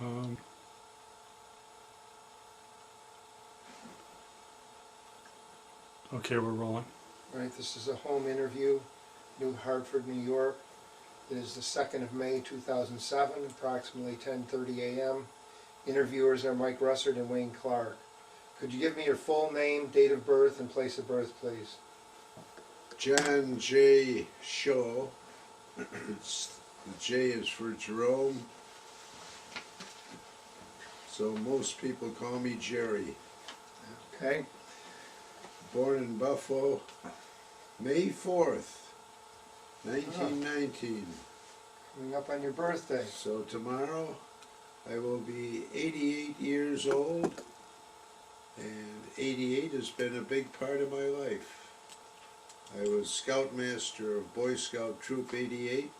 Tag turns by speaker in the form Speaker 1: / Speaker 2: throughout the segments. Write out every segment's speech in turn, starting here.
Speaker 1: Okay, we're rolling.
Speaker 2: All right, this is a home interview, New Hartford, New York. It is the 2nd of May, 2007, approximately 10:30 a.m. Interviewers are Mike Russert and Wayne Clark. Could you give me your full name, date of birth, and place of birth, please?
Speaker 3: John J. Schillo. The J is for Jerome, so most people call me Jerry.
Speaker 2: Okay.
Speaker 3: Born in Buffalo, May 4th, 1919.
Speaker 2: Coming up on your birthday.
Speaker 3: So tomorrow I will be 88 years old, and 88 has been a big part of my life. I was Scoutmaster of Boy Scout Troop 88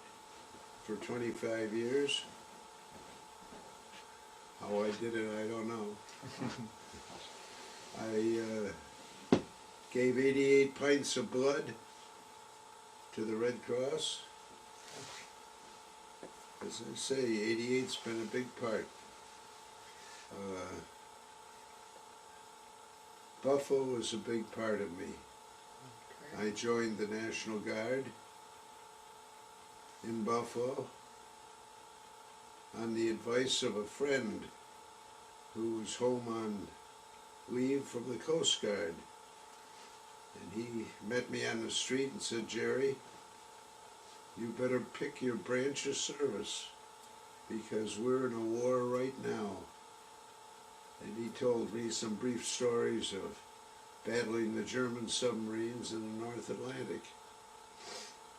Speaker 3: for 25 years. How I did it, I don't know. I gave 88 pints of blood to the Red Cross. As I say, 88's been a big part. Buffalo was a big part of me.
Speaker 2: Okay.
Speaker 3: I joined the National Guard in Buffalo on the advice of a friend who was home on leave from the Coast Guard. And he met me on the street and said, "Jerry, you better pick your branch of service because we're in a war right now." And he told me some brief stories of battling the German submarines in the North Atlantic.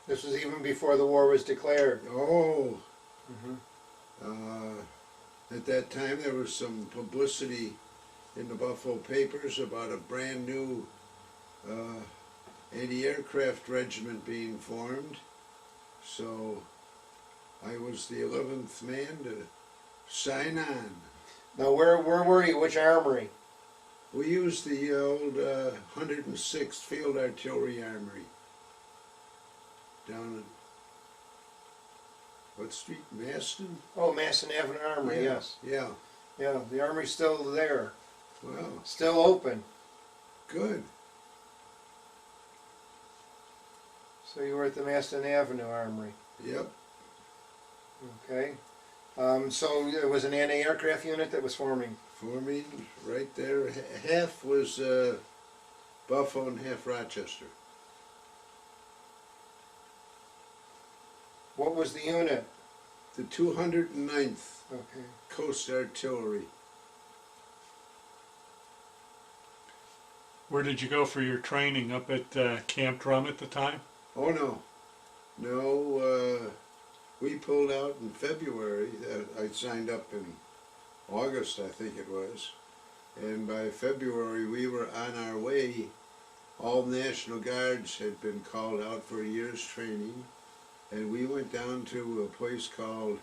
Speaker 2: This was even before the war was declared.
Speaker 3: Oh,
Speaker 2: Mm-hmm.
Speaker 3: At that time there was some publicity in the Buffalo papers about a brand new anti-aircraft regiment being formed. So I was the 11th man to sign on.
Speaker 2: Now, where were you? Which armory?
Speaker 3: We used the old 106th Field Artillery Armory down at, what street, Maston?
Speaker 2: Oh, Masson Avenue Armory,
Speaker 3: Yeah,
Speaker 2: yes.
Speaker 3: yeah.
Speaker 2: Yeah, the armory's still there.
Speaker 3: Well,
Speaker 2: Still open.
Speaker 3: good.
Speaker 2: So you were at the Maston Avenue Armory.
Speaker 3: Yep.
Speaker 2: Okay. So it was an anti-aircraft unit that was forming.
Speaker 3: Forming right there. Half was Buffalo and half Rochester.
Speaker 2: What was the unit?
Speaker 3: The 209th
Speaker 2: Okay.
Speaker 3: Coast Artillery.
Speaker 1: Where did you go for your training? Up at Camp Drum at the time?
Speaker 3: Oh no, no. We pulled out in February. I signed up in August, I think it was, and by February we were on our way. All National Guards had been called out for a year's training, and we went down to a place called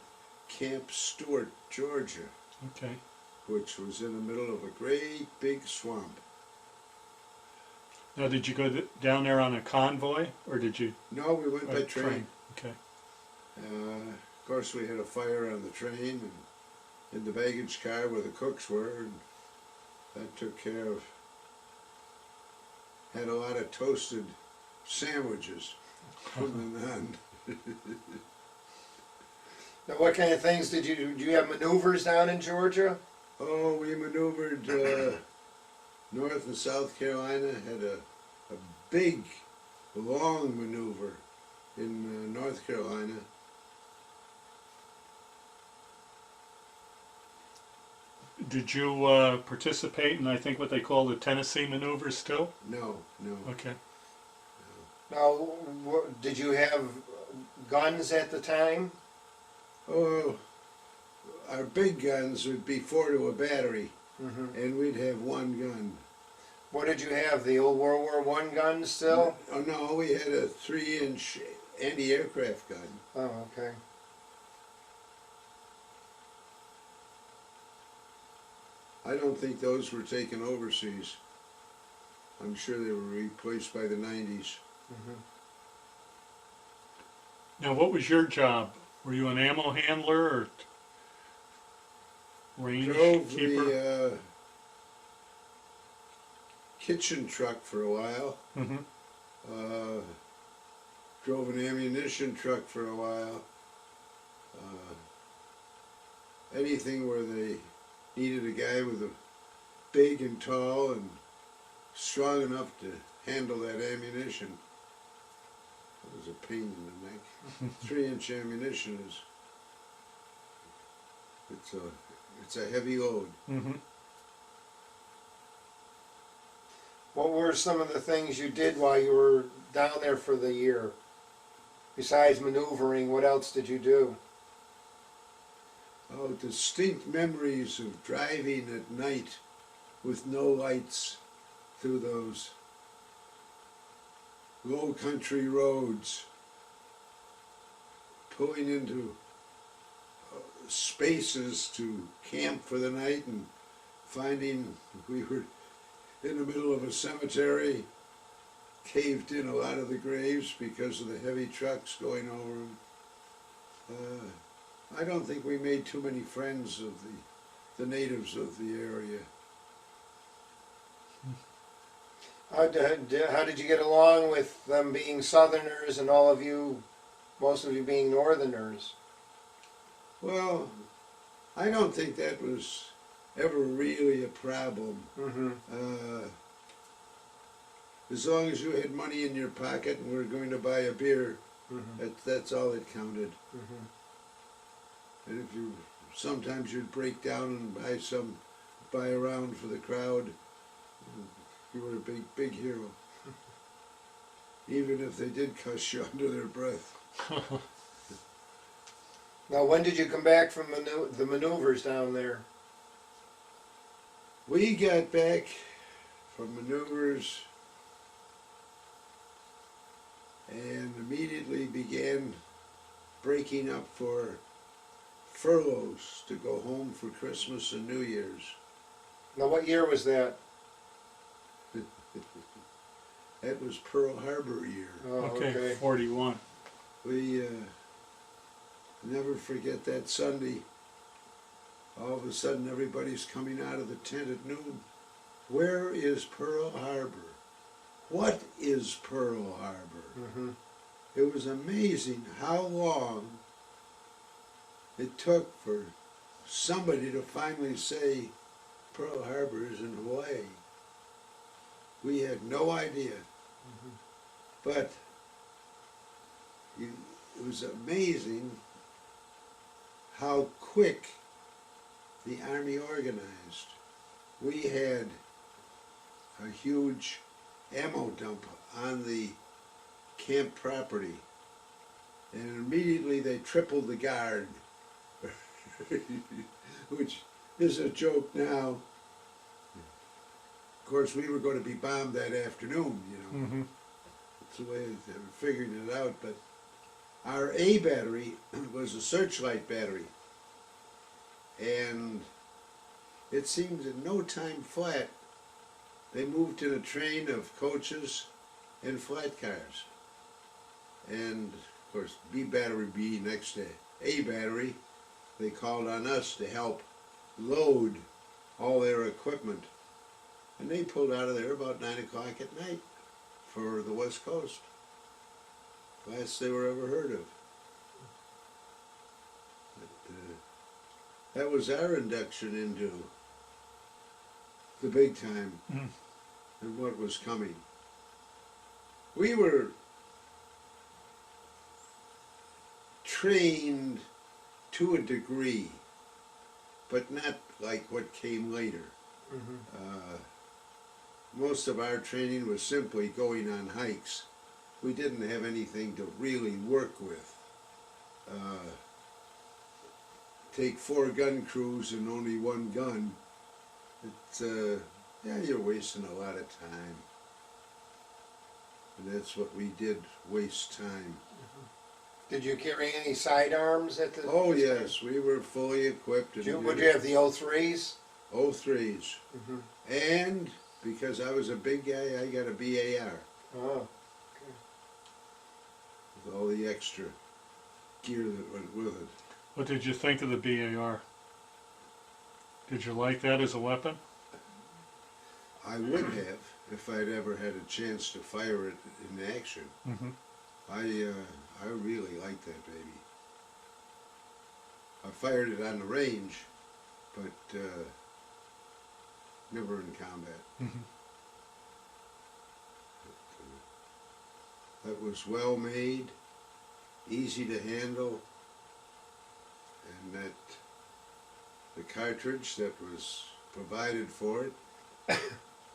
Speaker 3: Camp Stewart, Georgia,
Speaker 1: Okay.
Speaker 3: which was in the middle of a great big swamp.
Speaker 1: Now, did you go down there on a convoy, or did you?
Speaker 3: No, we went by train.
Speaker 1: Okay.
Speaker 3: Of course, we had a fire on the train and in the baggage car where the cooks were, and that took care of. Had a lot of toasted sandwiches putting them on.
Speaker 2: Now, what kind of things did you have maneuvers down in Georgia?
Speaker 3: Oh, we maneuvered North and South Carolina. Had a big, long maneuver in North Carolina.
Speaker 1: Did you participate in, I think, what they call the Tennessee maneuvers still?
Speaker 3: No, no.
Speaker 1: Okay.
Speaker 2: Now, did you have guns at the time?
Speaker 3: Oh, our big guns would be 4 to a battery, and we'd have one gun.
Speaker 2: What did you have? The old World War I guns still?
Speaker 3: Oh no, we had a 3-inch anti-aircraft gun.
Speaker 2: Oh, okay.
Speaker 3: I don't think those were taken overseas. I'm sure they were replaced by the 90s.
Speaker 1: Now, what was your job? Were you an ammo handler, or? range
Speaker 3: Drove
Speaker 1: keeper.
Speaker 3: the kitchen truck for a while.
Speaker 1: Mm-hmm.
Speaker 3: Drove an ammunition truck for a while. Anything where they needed a guy with a big and tall and strong enough to handle that ammunition. That was a pain in the neck. 3-inch ammunition is it's a heavy load.
Speaker 1: Mm-hmm.
Speaker 2: What were some of the things you did while you were down there for the year? Besides maneuvering, what else did you do?
Speaker 3: Oh, distinct memories of driving at night with no lights through those low country roads, pulling into spaces to camp for the night and finding we were in the middle of a cemetery, caved in a lot of the graves because of the heavy trucks going over them. I don't think we made too many friends of the natives of the area.
Speaker 2: How did you get along with them being Southerners and all of you, most of you being Northerners?
Speaker 3: Well, I don't think that was ever really a problem.
Speaker 2: Mm-hmm.
Speaker 3: As long as you had money in your pocket and were going to buy a beer,
Speaker 2: Mm-hmm.
Speaker 3: that's all that counted.
Speaker 2: Mm-hmm.
Speaker 3: And if you, sometimes you'd break down and buy a round for the crowd, you were a big hero. Even if they did cuss you under their breath.
Speaker 2: Now, when did you come back from the maneuvers down there?
Speaker 3: We got back from maneuvers and immediately began breaking up for furloughs to go home for Christmas and New Year's.
Speaker 2: Now, what year was that?
Speaker 3: That was Pearl Harbor year.
Speaker 2: Oh,
Speaker 1: Okay, 41.
Speaker 3: We never forget that Sunday. All of a sudden everybody's coming out of the tent at noon. Where is Pearl Harbor? What is Pearl Harbor?
Speaker 2: Mm-hmm.
Speaker 3: It was amazing how long it took for somebody to finally say Pearl Harbor is in Hawaii. We had no idea.
Speaker 2: Mm-hmm.
Speaker 3: But it was amazing how quick the Army organized. We had a huge ammo dump on the camp property, and immediately they tripled the guard, which is a joke now. Of course, we were going to be bombed that afternoon, you know.
Speaker 1: Mm-hmm.
Speaker 3: That's the way they were figuring it out. But our A battery was a searchlight battery, and it seemed in no time flat. They moved in a train of coaches and flat cars. And of course, B battery B next to A battery, they called on us to help load all their equipment. And they pulled out of there about 9 o'clock at night for the West Coast. Last they were ever heard of. But, that was our induction into the big time and what was coming. We were trained to a degree, but not like what came later.
Speaker 2: Mm-hmm.
Speaker 3: Most of our training was simply going on hikes. We didn't have anything to really work with. Take 4 gun crews and only 1 gun. It's, yeah, you're wasting a lot of time. And that's what we did, waste time.
Speaker 2: Did you carry any sidearms at the?
Speaker 3: Oh yes, we were fully equipped.
Speaker 2: Would you have the 03s?
Speaker 3: 03s.
Speaker 2: Mm-hmm.
Speaker 3: And because I was a big guy, I got a BAR
Speaker 2: Oh.
Speaker 3: with all the extra gear that went with it.
Speaker 1: What did you think of the BAR? Did you like that as a weapon?
Speaker 3: I would have if I'd ever had a chance to fire it in action.
Speaker 1: Mm-hmm.
Speaker 3: I really like that baby. I fired it on the range, but never in combat.
Speaker 1: Mm-hmm.
Speaker 3: That was well made, easy to handle, and that the cartridge that was provided for it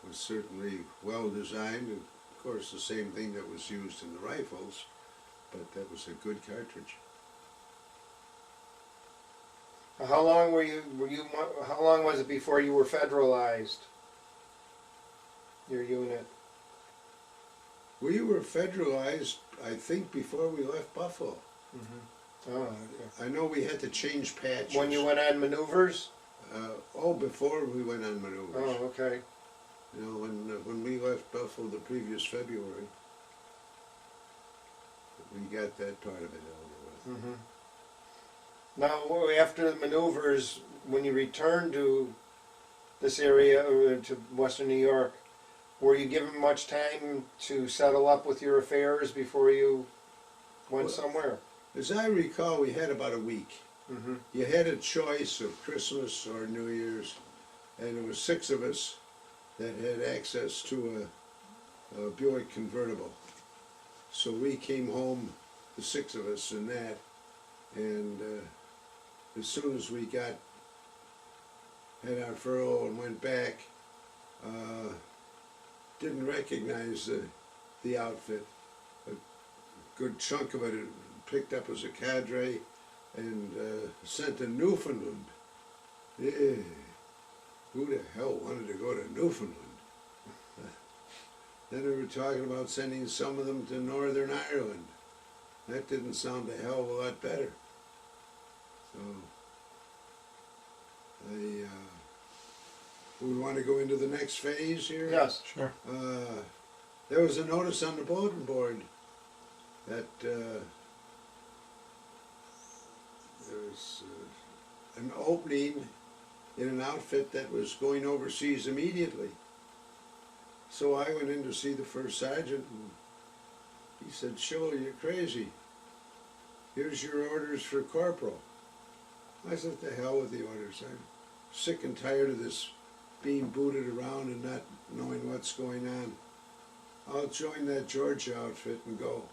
Speaker 3: was certainly well designed, and of course the same thing that was used in the rifles, but that was a good cartridge.
Speaker 2: How long how long was it before you were federalized? Your unit?
Speaker 3: We were federalized, I think, before we left Buffalo.
Speaker 2: Mm-hmm. Oh, okay.
Speaker 3: I know we had to change patches.
Speaker 2: When you went on maneuvers?
Speaker 3: Before we went on maneuvers.
Speaker 2: Oh, okay.
Speaker 3: You know, when we left Buffalo the previous February, we got that part of it over with.
Speaker 2: Mm-hmm. Now, after the maneuvers, when you returned to this area, or to Western New York, were you given much time to settle up with your affairs before you went
Speaker 3: Well,
Speaker 2: somewhere?
Speaker 3: As I recall, we had about a week.
Speaker 2: Mm-hmm.
Speaker 3: You had a choice of Christmas or New Year's, and there was 6 of us that had access to a Buick convertible. So we came home, the 6 of us in that, and as soon as we had our furlough and went back, didn't recognize the outfit. A good chunk of it picked up as a cadre and sent to Newfoundland. Yeah. Who the hell wanted to go to Newfoundland? Then we were talking about sending some of them to Northern Ireland. That didn't sound a hell of a lot better. So, we want to go into the next phase here?
Speaker 2: Yes.
Speaker 1: Sure.
Speaker 3: There was a notice on the bulletin board that there was an opening in an outfit that was going overseas immediately. So I went in to see the first sergeant, and he said, "Schillo, you're crazy. Here's your orders for corporal." I said, "The hell with the orders. I'm sick and tired of this being booted around and not knowing what's going on. I'll join that Georgia outfit and go."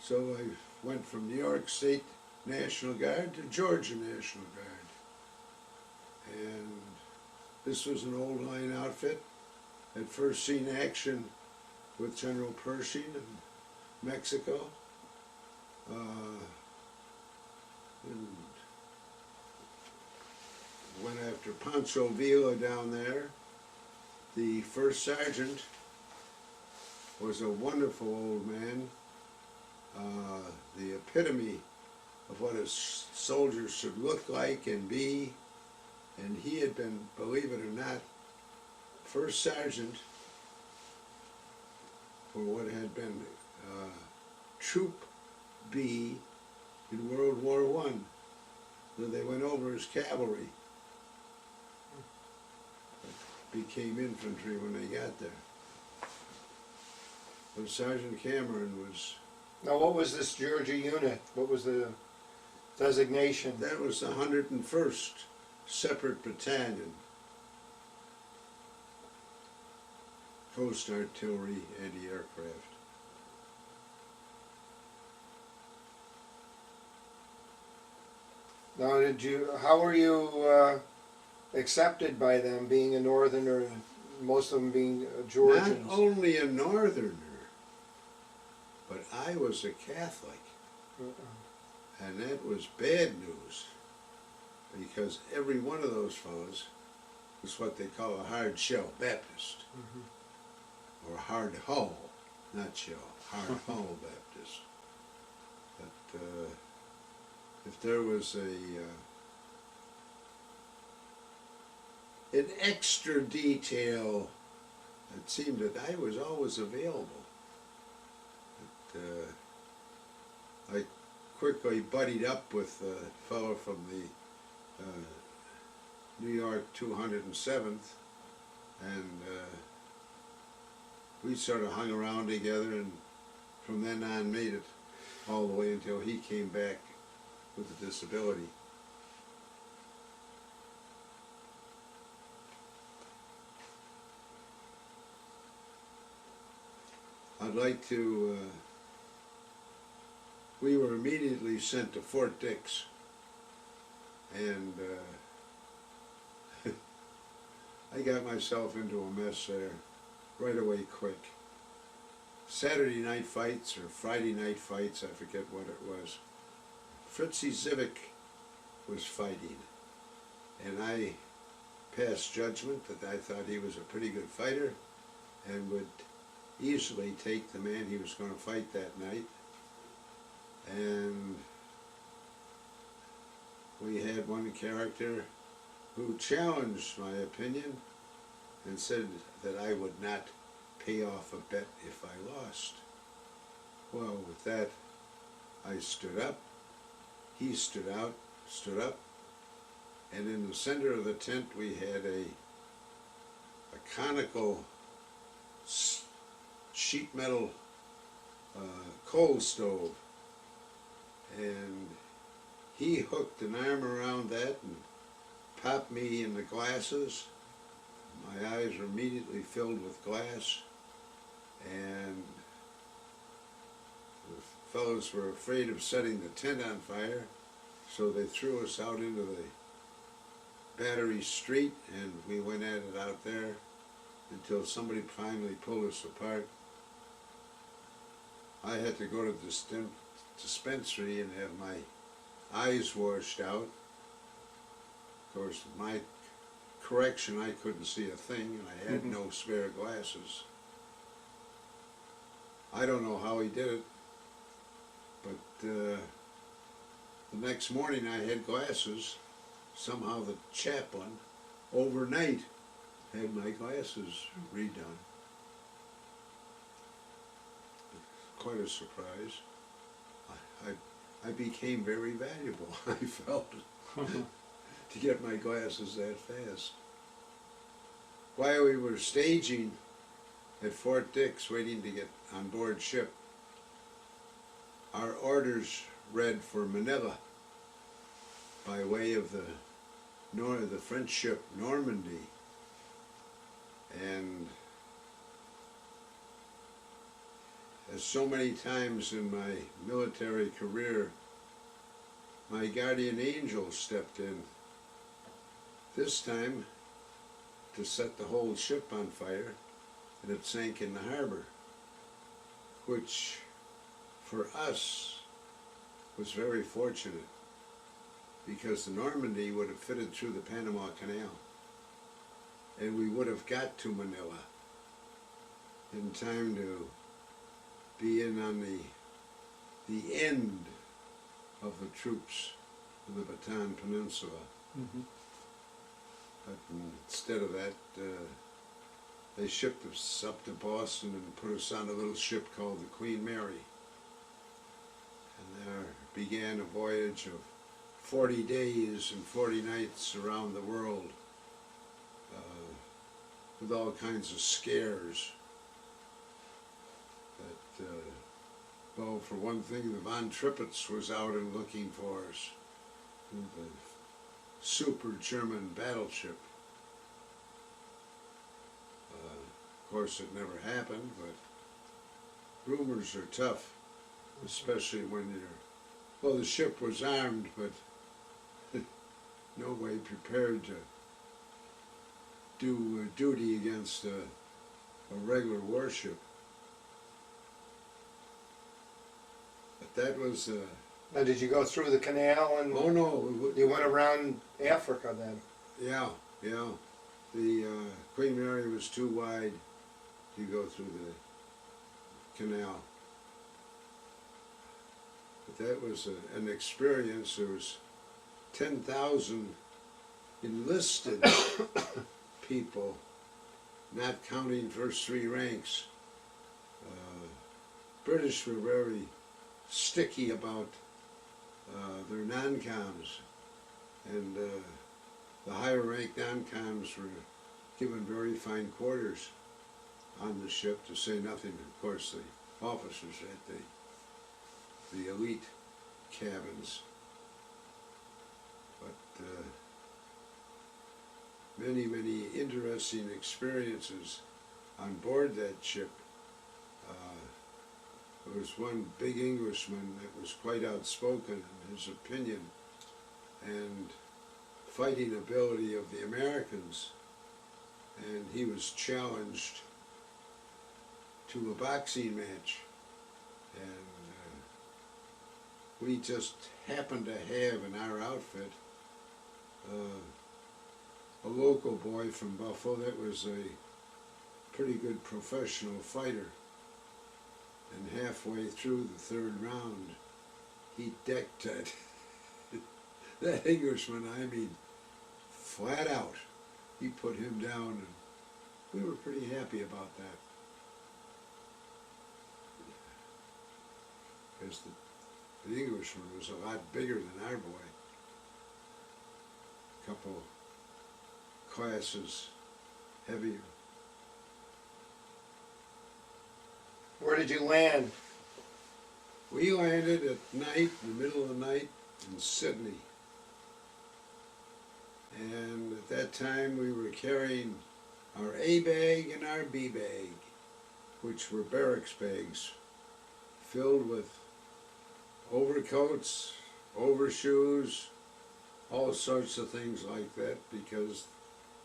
Speaker 3: So I went from New York State National Guard to Georgia National Guard. And this was an old line outfit. Had first seen action with General Pershing in Mexico. And went after Pancho Villa down there. The first sergeant was a wonderful old man, the epitome of what a soldier should look like and be, and he had been, believe it or not, first sergeant for what had been Troop B in World War I. So they went over as cavalry. Became infantry when they got there. But Sergeant Cameron was...
Speaker 2: Now, what was this Georgia unit? What was the designation?
Speaker 3: That was the 101st Separate Battalion. Coast Artillery, anti-aircraft.
Speaker 2: Now, how were you accepted by them, being a northerner, most of them being Georgians?
Speaker 3: Not only a northerner, but I was a Catholic. And that was bad news, because every one of those fellows was what they call a hard shell Baptist. Or hard hull, not shell, hard hull Baptist. But if there was an extra detail, it seemed that I was always available. But, I quickly buddied up with a fellow from the New York 207th, and we sort of hung around together, and from then on made it all the way until he came back with a disability. I'd like to, we were immediately sent to Fort Dix, and I got myself into a mess there right away quick. Saturday night fights or Friday night fights, I forget what it was. Fritzy Zivic was fighting, and I passed judgment that I thought he was a pretty good fighter and would easily take the man he was going to fight that night. And we had one character who challenged my opinion and said that I would not pay off a bet if I lost. Well, with that, I stood up, he stood up, and in the center of the tent we had a conical sheet metal coal stove, and he hooked an arm around that and popped me in the glasses. My eyes were immediately filled with glass, and the fellows were afraid of setting the tent on fire, so they threw us out into the Battery Street, and we went at it out there until somebody finally pulled us apart. I had to go to the dispensary and have my eyes washed out. Of course, my correction, I couldn't see a thing, and I had no spare glasses. I don't know how he did it, but the next morning I had glasses. Somehow the chaplain, overnight, had my glasses redone. Quite a surprise. I became very valuable, I felt, to get my glasses that fast. While we were staging at Fort Dix, waiting to get on board ship, our orders read for Manila by way of the French ship Normandy, and as so many times in my military career, my guardian angel stepped in, this time to set the whole ship on fire, and it sank in the harbor, which for us was very fortunate, because the Normandy would have fitted through the Panama Canal, and we would have got to Manila in time to be in on the end of the troops of the Bataan Peninsula. But instead of that, they shipped us up to Boston and put us on a little ship called the Queen Mary. And there began a voyage of 40 days and 40 nights around the world, with all kinds of scares. But, well, for one thing, the Von Trippets was out and looking for us, the super German battleship. Of course, it never happened, but rumors are tough, especially when you're, well, the ship was armed, but no way prepared to do duty against a regular warship. But that was...
Speaker 2: Now, did you go through the canal and
Speaker 3: oh no.
Speaker 2: you went around Africa then?
Speaker 3: Yeah. The Queen Mary was too wide to go through the canal. But that was an experience. There was 10,000 enlisted people, not counting first three ranks. British were very sticky about their non-coms, and the higher ranked non-coms were given very fine quarters on the ship, to say nothing, of course, the officers at the elite cabins. But many, many interesting experiences on board that ship. There was one big Englishman that was quite outspoken in his opinion and fighting ability of the Americans, and he was challenged to a boxing match, and we just happened to have in our outfit a local boy from Buffalo that was a pretty good professional fighter. And halfway through the third round, he decked that Englishman, I mean, flat out. He put him down, and we were pretty happy about that. Because the Englishman was a lot bigger than our boy. A couple classes heavier.
Speaker 2: Where did you land?
Speaker 3: We landed at night, in the middle of the night, in Sydney. And at that time we were carrying our A bag and our B bag, which were barracks bags, filled with overcoats, overshoes, all sorts of things like that, because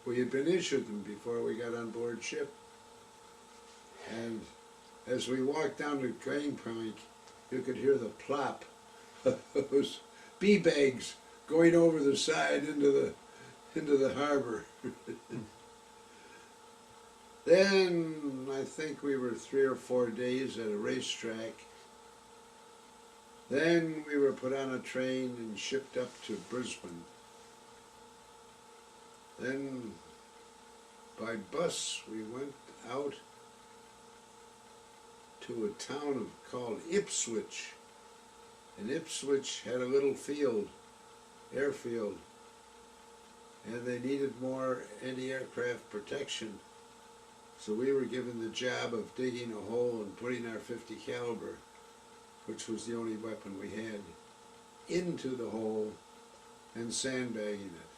Speaker 3: we had been issued them before we got on board ship. And as we walked down the gangplank, you could hear the plop of those bee bags going over the side into the harbor. Then I think we were 3 or 4 days at a racetrack. Then we were put on a train and shipped up to Brisbane. Then by bus we went out to a town called Ipswich. And Ipswich had a little field, airfield, and they needed more anti-aircraft protection. So we were given the job of digging a hole and putting our .50 caliber, which was the only weapon we had, into the hole and sandbagging it.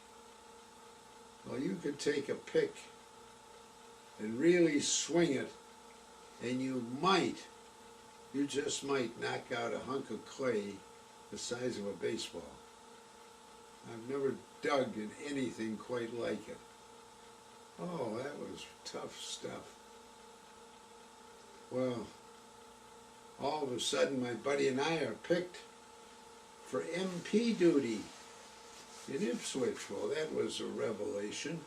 Speaker 3: Well, you could take a pick and really swing it, and you just might knock out a hunk of clay the size of a baseball. I've never dug in anything quite like it. Oh, that was tough stuff. Well, all of a sudden my buddy and I are picked for MP duty in Ipswich. Well, that was a revelation.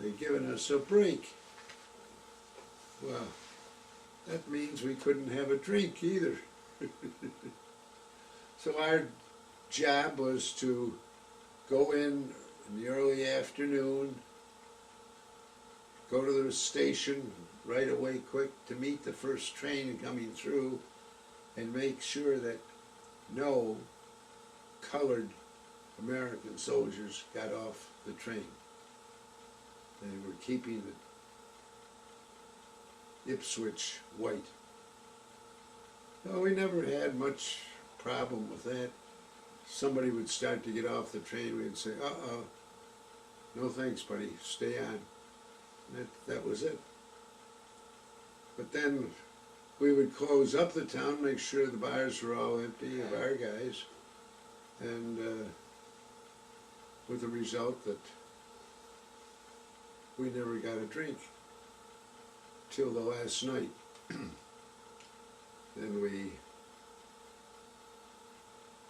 Speaker 3: They'd given us a break. Well, that means we couldn't have a drink either. So our job was to go in the early afternoon, go to the station right away quick to meet the first train coming through, and make sure that no colored American soldiers got off the train. They were keeping the Ipswich white. Well, we never had much problem with that. Somebody would start to get off the train, we'd say, uh-oh, no thanks, buddy, stay on. That was it. But then we would close up the town, make sure the bars were all empty of our guys, and with the result that we never got a drink till the last night. Then we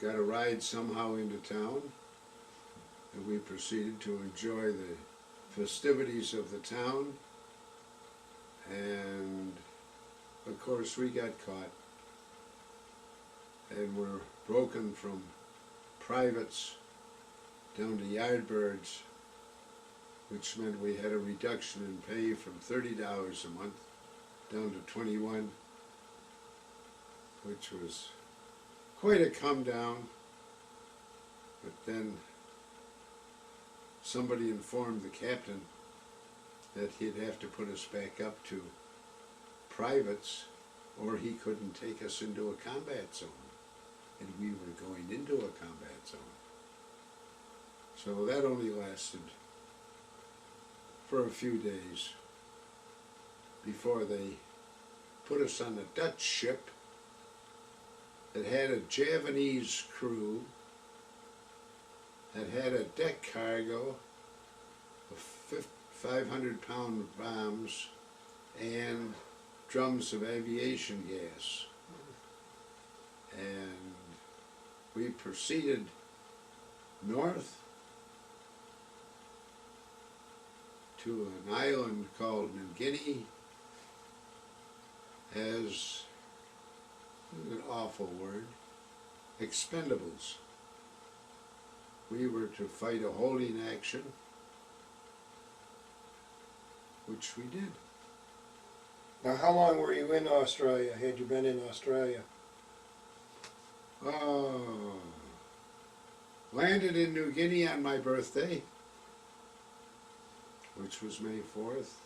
Speaker 3: got a ride somehow into town, and we proceeded to enjoy the festivities of the town, and of course we got caught and were broken from privates down to yardbirds, which meant we had a reduction in pay from $30 a month down to $21, which was quite a come down. But then somebody informed the captain that he'd have to put us back up to privates or he couldn't take us into a combat zone. And we were going into a combat zone. So that only lasted for a few days before they put us on a Dutch ship that had a Javanese crew, that had a deck cargo of 500-pound bombs and drums of aviation gas. And we proceeded north to an island called New Guinea as an awful word, expendables. We were to fight a holding action, which we did.
Speaker 2: Now, how long were you in Australia? Had you been in Australia?
Speaker 3: Landed in New Guinea on my birthday, which was May 4th.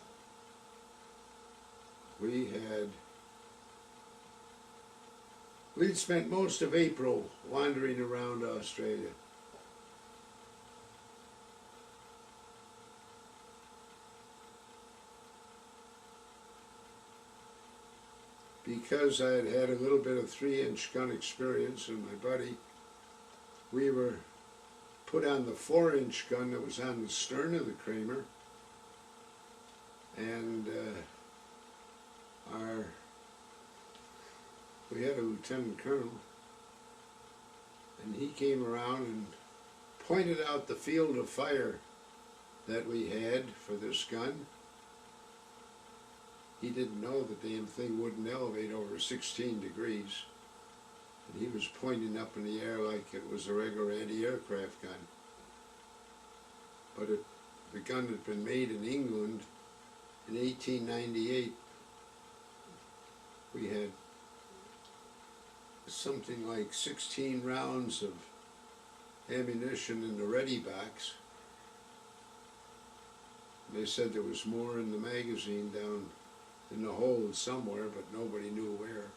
Speaker 3: We'd spent most of April wandering around Australia. Because I had had a little bit of 3-inch gun experience and my buddy, we were put on the 4-inch gun that was on the stern of the Kramer, and we had a lieutenant colonel, and he came around and pointed out the field of fire that we had for this gun. He didn't know the damn thing wouldn't elevate over 16 degrees. And he was pointing up in the air like it was a regular anti-aircraft gun. But the gun had been made in England in 1898. We had something like 16 rounds of ammunition in the ready box. They said there was more in the magazine down in the hold somewhere, but nobody knew where.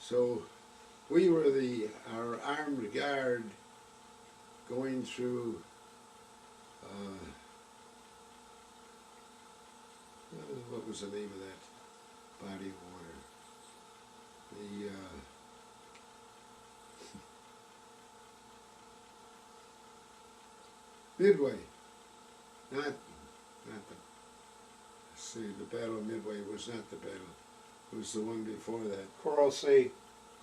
Speaker 3: So we were our armed guard going through what was the name of that body of water? The Midway, not the Battle of Midway was not the battle. It was the one before that.
Speaker 2: Coral Sea.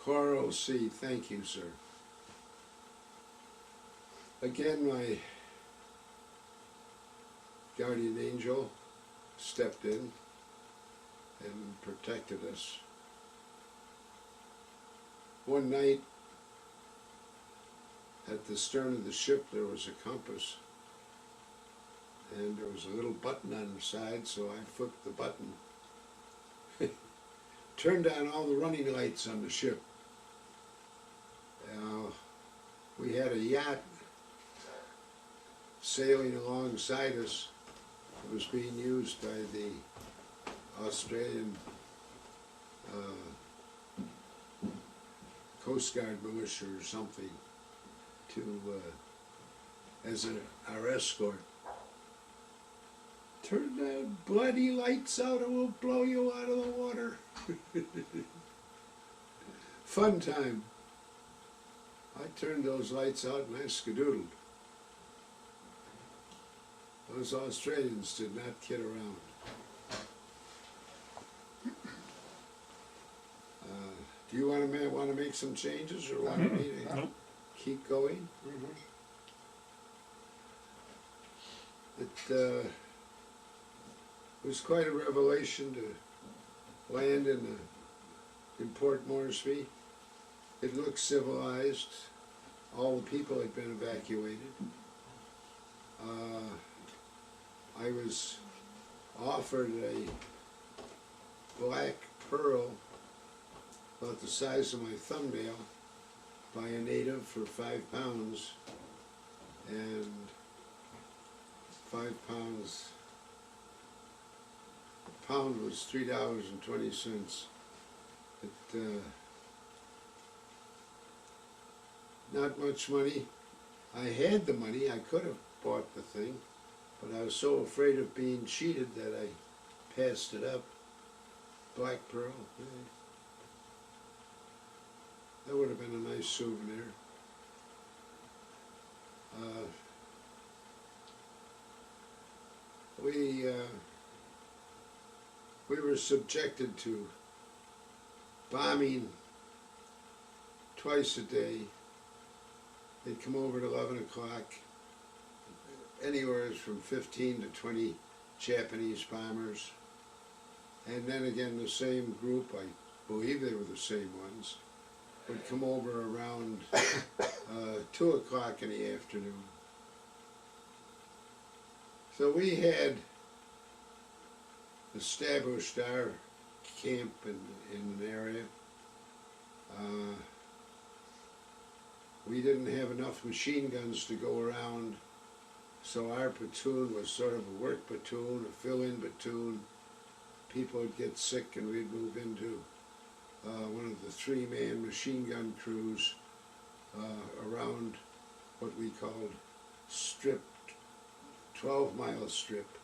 Speaker 3: Coral Sea, thank you, sir. Again, my guardian angel stepped in and protected us. One night, at the stern of the ship, there was a compass. And there was a little button on the side, so I flipped the button. Turned on all the running lights on the ship. We had a yacht sailing alongside us. It was being used by the Australian Coast Guard militia or something as our escort. Turn the bloody lights out or we'll blow you out of the water. Fun time. I turned those lights out and I skedoodled. Those Australians did not kid around. Do you want to make some changes or want me to keep going? It was quite a revelation to land in Port Moresby. It looked civilized. All the people had been evacuated. I was offered a black pearl about the size of my thumbnail by a native for £5 and 5 pounds. A pound was $3.20. Not much money. I had the money, I could have bought the thing, but I was so afraid of being cheated that I passed it up. Black pearl. Yeah. That would have been a nice souvenir. We were subjected to bombing twice a day. They'd come over at 11 o'clock, anywhere from 15 to 20 Japanese bombers. And then again, the same group, I believe they were the same ones, would come over around 2 o'clock in the afternoon. So we had established our camp in an area. We didn't have enough machine guns to go around, so our platoon was sort of a work platoon, a fill-in platoon. People would get sick and we'd move into one of the 3-man machine gun crews around what we called strip, 12-mile strip,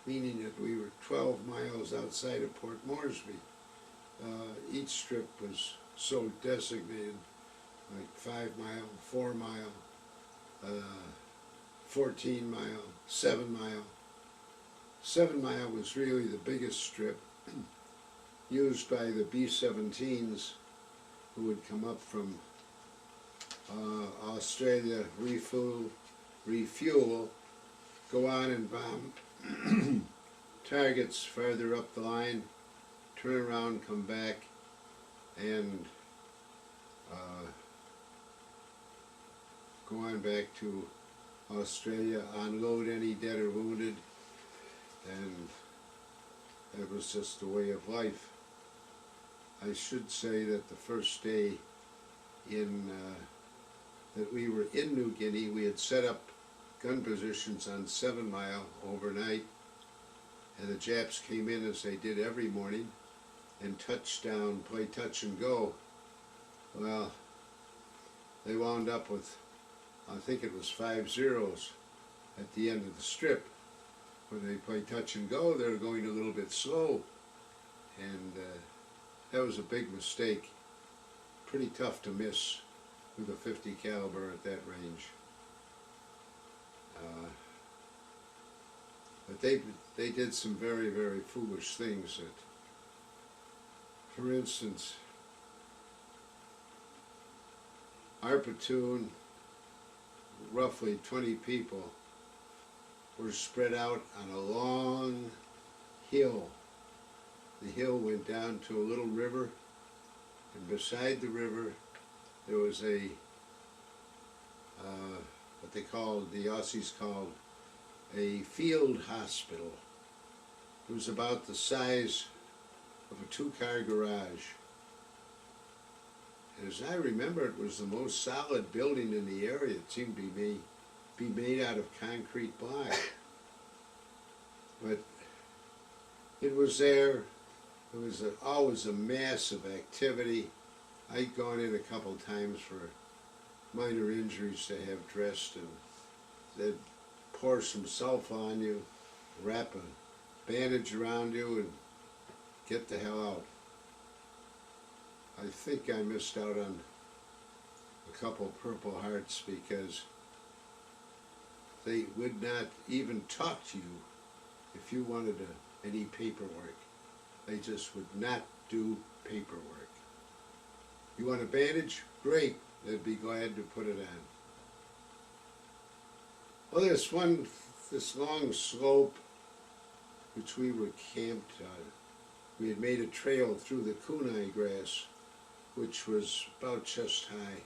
Speaker 3: meaning that we were 12 miles outside of Port Moresby. Each strip was so designated, like 5 mile, 4 mile, 14 mile, 7 mile. 7 mile was really the biggest strip, used by the B-17s who would come up from Australia, refuel, go on and bomb targets farther up the line, turn around, come back, and go on back to Australia, unload any dead or wounded, and that was just the way of life. I should say that the first day that we were in New Guinea, we had set up gun positions on 7 Mile overnight, and the Japs came in as they did every morning and touched down, play touch and go. Well, they wound up with, I think it was 5 zeros at the end of the strip. When they play touch and go, they're going a little bit slow, and that was a big mistake. Pretty tough to miss with a 50 caliber at that range. But they did some very, very foolish things. That, for instance, our platoon, roughly 20 people, were spread out on a long hill. The hill went down to a little river, and beside the river there was a what they called, the Aussies called, a field hospital. It was about the size of a 2-car garage. And as I remember, it was the most solid building in the area. It seemed to be made out of concrete block. But it was there. It was always a massive activity. I'd gone in a couple times for minor injuries to have dressed, and they'd pour some sulfa on you, wrap a bandage around you, and get the hell out. I think I missed out on a couple Purple Hearts because they would not even talk to you if you wanted any paperwork. They just would not do paperwork. You want a bandage? Great. They'd be glad to put it on. Well, this long slope which we were camped on, we had made a trail through the kunai grass, which was about chest high.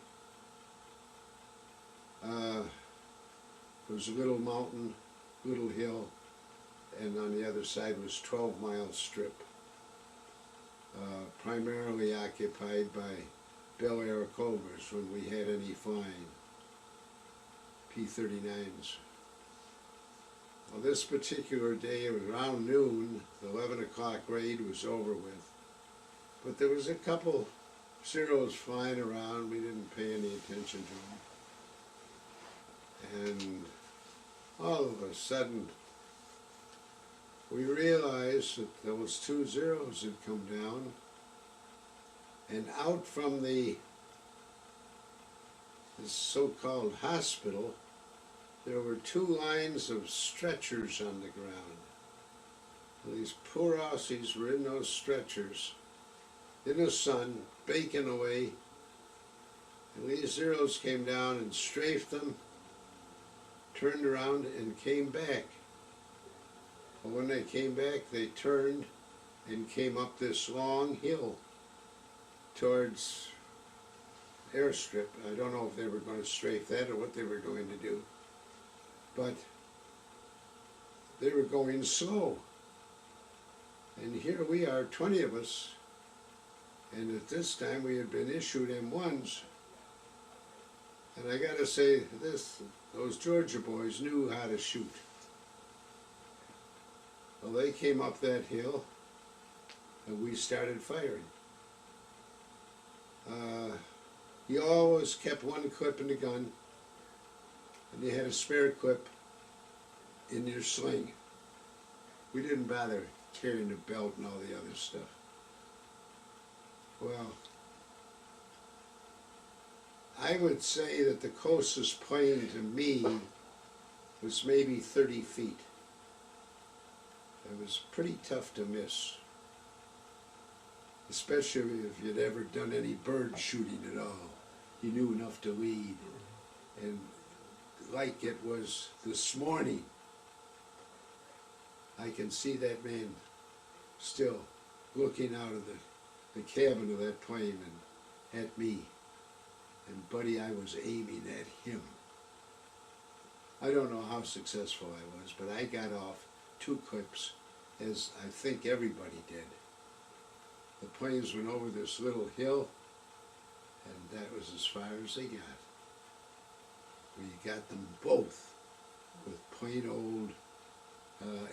Speaker 3: There was a little mountain, little hill, and on the other side was 12-mile strip, primarily occupied by Bel Air Cobras when we had any flying. P-39s. Well, this particular day, it was around noon, the 11 o'clock raid was over with. But there was a couple Zeros flying around, we didn't pay any attention to them. And all of a sudden, we realized that those 2 Zeros had come down, and out from this so-called hospital, there were 2 lines of stretchers on the ground. And these poor Aussies were in those stretchers, in the sun, baking away, and these Zeros came down and strafed them, turned around and came back. But when they came back, they turned and came up this long hill towards airstrip. I don't know if they were going to strafe that or what they were going to do, but they were going slow. And here we are, 20 of us, and at this time we had been issued M1s. And I gotta say this, those Georgia boys knew how to shoot. Well, they came up that hill, and we started firing. You always kept 1 clip in the gun, and you had a spare clip in your sling. We didn't bother carrying the belt and all the other stuff. Well, I would say that the closest plane to me was maybe 30 feet. It was pretty tough to miss, especially if you'd ever done any bird shooting at all. You knew enough to lead. And like it was this morning, I can see that man still looking out of the cabin of that plane and at me. And buddy, I was aiming at him. I don't know how successful I was, but I got off 2 clips, as I think everybody did. The planes went over this little hill, and that was as far as they got. We got them both with plain old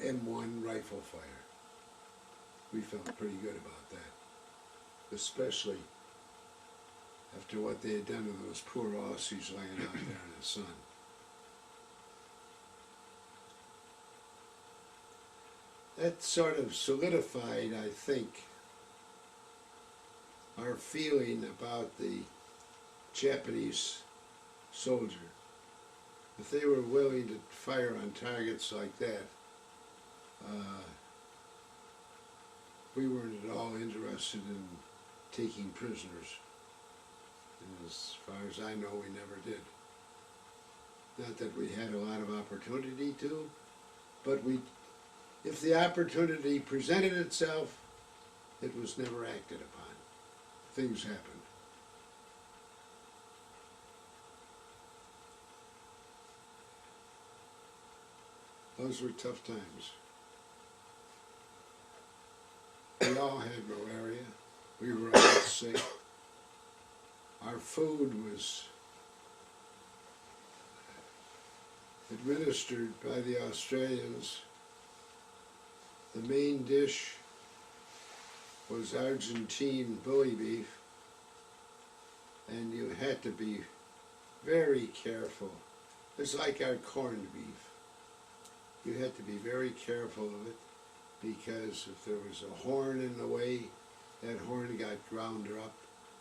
Speaker 3: M1 rifle fire. We felt pretty good about that, especially after what they had done to those poor Aussies laying out there in the sun. That sort of solidified, I think, our feeling about the Japanese soldier. If they were willing to fire on targets like that, we weren't at all interested in taking prisoners. And as far as I know, we never did. Not that we had a lot of opportunity to, but if the opportunity presented itself, it was never acted upon. Things happened. Those were tough times. We all had malaria. We were all sick. Our food was administered by the Australians. The main dish was Argentine bully beef, and you had to be very careful. It's like our corned beef. You had to be very careful of it, because if there was a horn in the way, that horn got ground up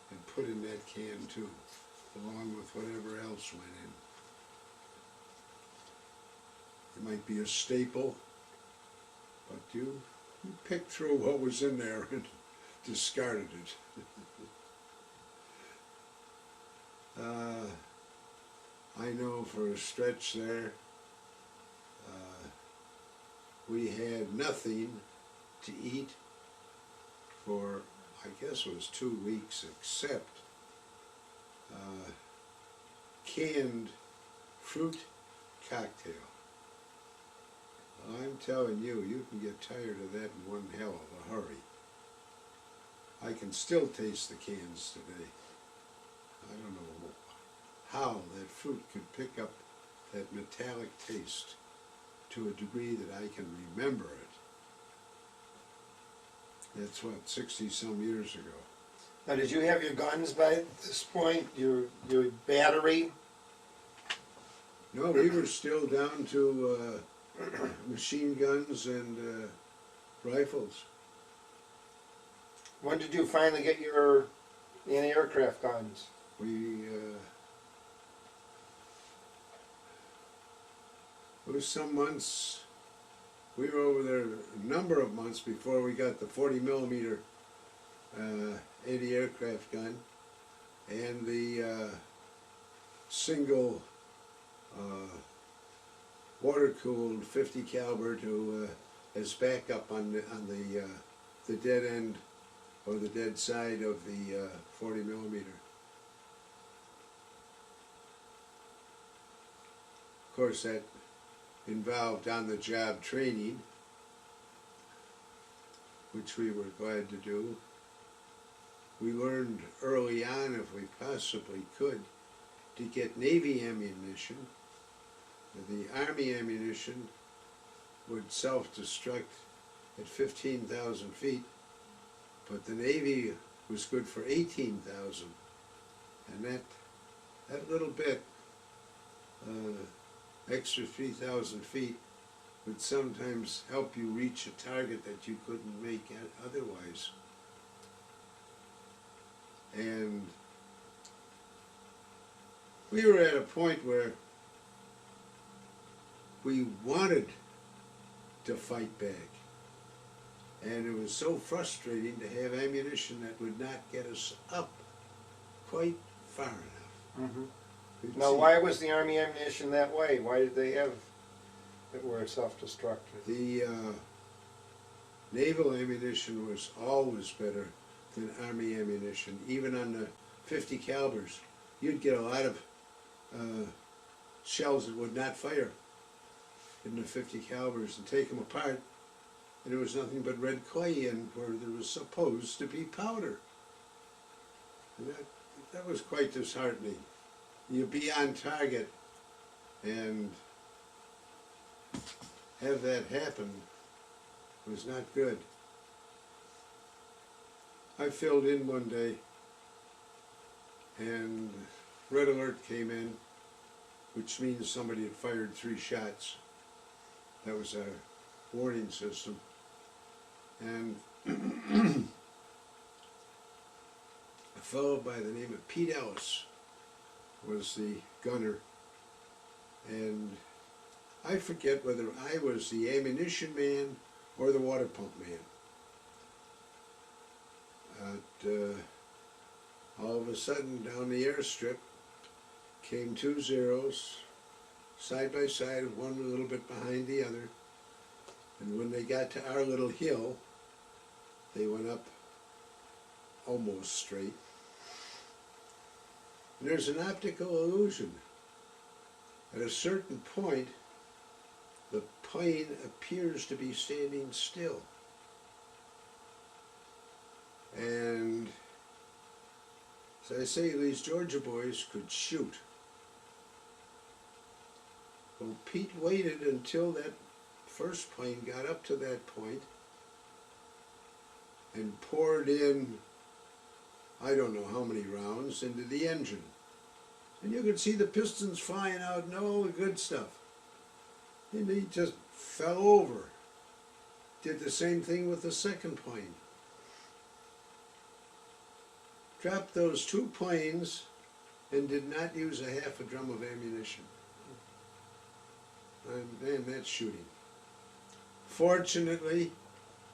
Speaker 3: and put in that can too, along with whatever else went in. It might be a staple, but you picked through what was in there and discarded it. I know for a stretch there, we had nothing to eat for, I guess it was 2 weeks, except canned fruit cocktail. Well, I'm telling you, you can get tired of that in one hell of a hurry. I can still taste the cans today. I don't know how that fruit could pick up that metallic taste to a degree that I can remember it. That's what, 60-some years ago.
Speaker 2: Now, did you have your guns by this point, your battery?
Speaker 3: No, we were still down to machine guns and rifles.
Speaker 2: When did you finally get your anti-aircraft guns?
Speaker 3: It was some months, we were over there a number of months before we got the 40mm anti-aircraft gun and the single water-cooled 50 caliber to as backup on the dead end or the dead side of the 40mm. Of course, that involved on-the-job training, which we were glad to do. We learned early on, if we possibly could, to get Navy ammunition. The Army ammunition would self-destruct at 15,000 feet, but the Navy was good for 18,000, and that little bit, extra 3,000 feet, would sometimes help you reach a target that you couldn't make otherwise. And we were at a point where we wanted to fight back. And it was so frustrating to have ammunition that would not get us up quite far enough.
Speaker 2: Mm-hmm.
Speaker 3: We'd
Speaker 2: Now,
Speaker 3: see-
Speaker 2: why was the Army ammunition that way? Why did they have it where it's self-destructive?
Speaker 3: The naval ammunition was always better than Army ammunition. Even on the 50 calibers, you'd get a lot of shells that would not fire in the 50 calibers and take them apart, and there was nothing but red clay in where there was supposed to be powder. And that was quite disheartening. You'd be on target and have that happen was not good. I filled in one day and red alert came in, which means somebody had fired 3 shots. That was our warning system. And a fellow by the name of Pete Ellis was the gunner, and I forget whether I was the ammunition man or the water pump man. All of a sudden, down the airstrip came 2 Zeros, side by side, one a little bit behind the other, and when they got to our little hill, they went up almost straight. And there's an optical illusion. At a certain point, the plane appears to be standing still. And as I say, these Georgia boys could shoot. Well, Pete waited until that first plane got up to that point and poured in, I don't know how many rounds, into the engine. And you could see the pistons flying out and all the good stuff. And he just fell over. Did the same thing with the second plane. Dropped those 2 planes and did not use a half a drum of ammunition. And man, that's shooting. Fortunately,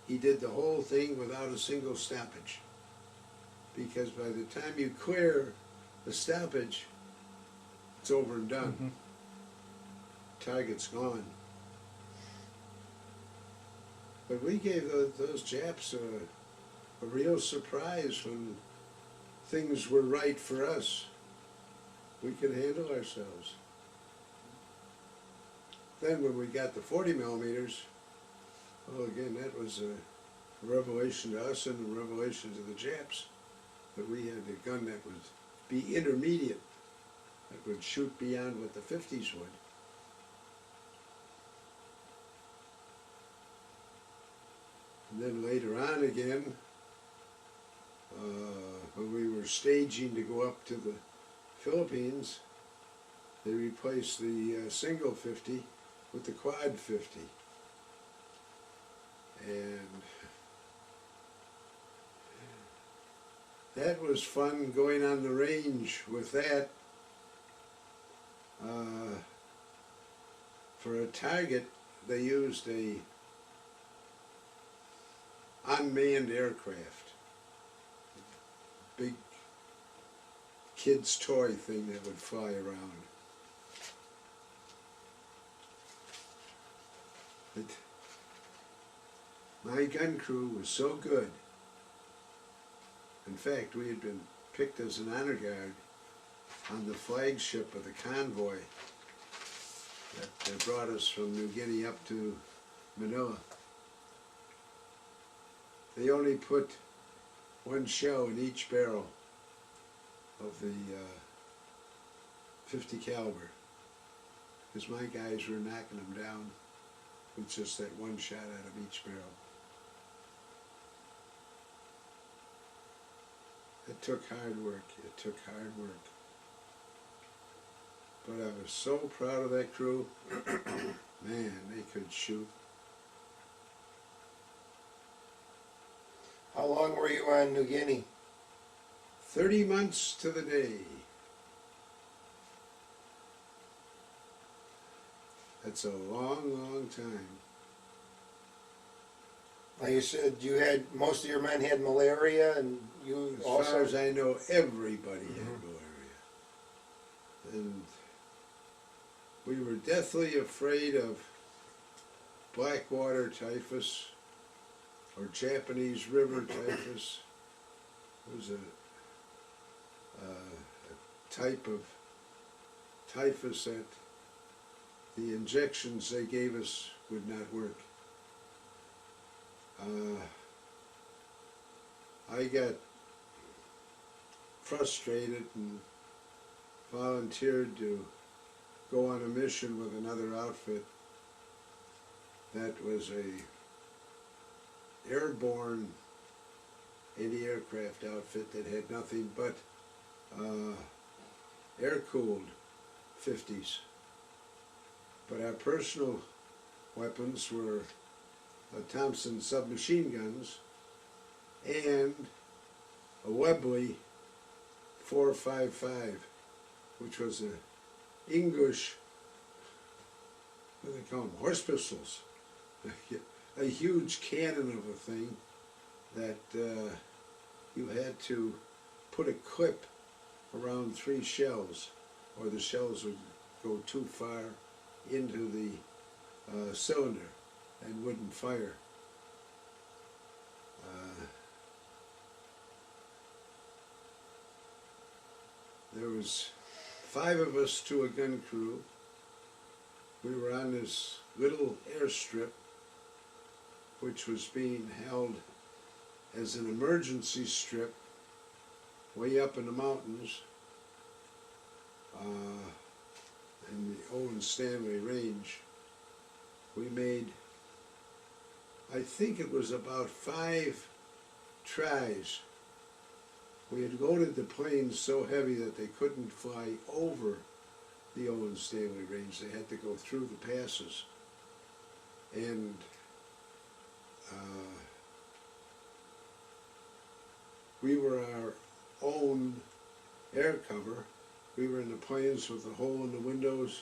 Speaker 3: he did the whole thing without a single stoppage. Because by the time you clear the stoppage, it's over and done.
Speaker 1: Mm-hmm.
Speaker 3: Target's gone. But we gave those Japs a real surprise when things were right for us. We could handle ourselves. Then when we got the 40mm, well, again, that was a revelation to us and a revelation to the Japs, that we had a gun that would be intermediate, that would shoot beyond what the 50s would. And then later on again, when we were staging to go up to the Philippines, they replaced the single 50 with the quad 50. And that was fun going on the range with that. For a target, they used a unmanned aircraft. Big kid's toy thing that would fly around. But my gun crew was so good. In fact, we had been picked as an honor guard on the flagship of the convoy that brought us from New Guinea up to Manila. They only put one shell in each barrel of the 50 caliber, because my guys were knocking them down with just that one shot out of each barrel. It took hard work. It took hard work. But I was so proud of that crew. Man, they could shoot.
Speaker 2: How long were you on New Guinea?
Speaker 3: 30 months to the day. That's a long, long time.
Speaker 2: Now you said you had, most of your men had malaria, and you
Speaker 3: As
Speaker 2: also...
Speaker 3: far as I know, everybody had malaria. And we were deathly afraid of Blackwater typhus or Japanese river typhus. It was a type of typhus that the injections they gave us would not work. I got frustrated and volunteered to go on a mission with another outfit that was a airborne anti-aircraft outfit that had nothing but air-cooled 50s. But our personal weapons were Thompson submachine guns and a Webley 4.55, which was a English, what do they call them, horse pistols. A huge cannon of a thing that you had to put a clip around 3 shells, or the shells would go too far into the cylinder and wouldn't fire. There was 5 of us to a gun crew. We were on this little airstrip which was being held as an emergency strip way up in the mountains in the Owen Stanley Range. We made, I think it was about 5 tries. We had loaded the planes so heavy that they couldn't fly over the Owen Stanley Range. They had to go through the passes. And we were our own air cover. We were in the planes with a hole in the windows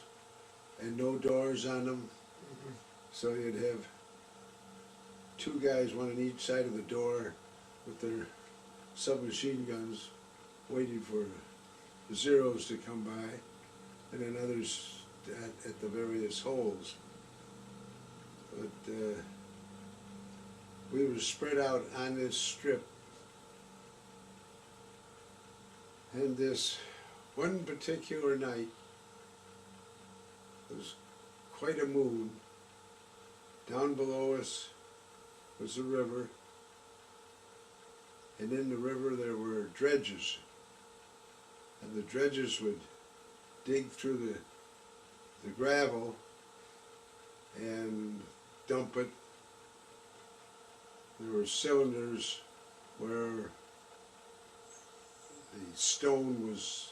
Speaker 3: and no doors on them. So you'd have 2 guys, one on each side of the door with their submachine guns waiting for the Zeros to come by, and then others at the various holes. But we were spread out on this strip. And this one particular night was quite a moon. Down below us was the river, and in the river there were dredges, and the dredges would dig through the gravel and dump it there were cylinders where the stone was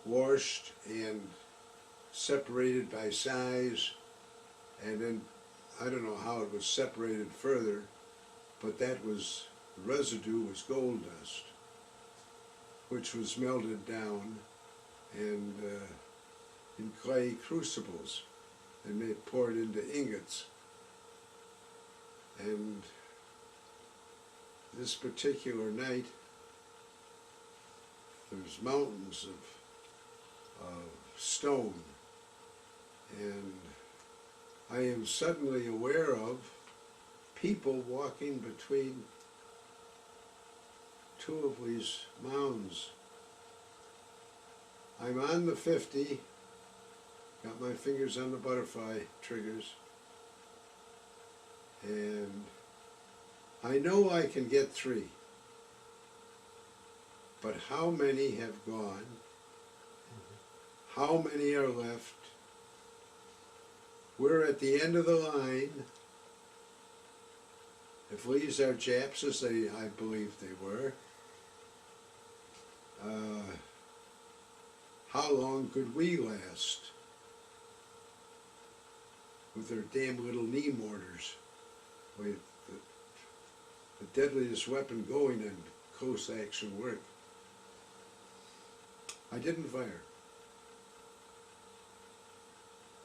Speaker 3: washed and separated by size, and then I don't know how it was separated further, but that was, the residue was gold dust, which was melted down and in clay crucibles and made poured into ingots. And this particular night, there's mountains of stone, and I am suddenly aware of people walking between two of these mounds. I'm on the 50, got my fingers on the butterfly triggers, and I know I can get 3, but how many have gone? How many are left? We're at the end of the line. If these are Japs, as I believe they were, how long could we last with their damn little knee mortars? With the deadliest weapon going in close action work. I didn't fire.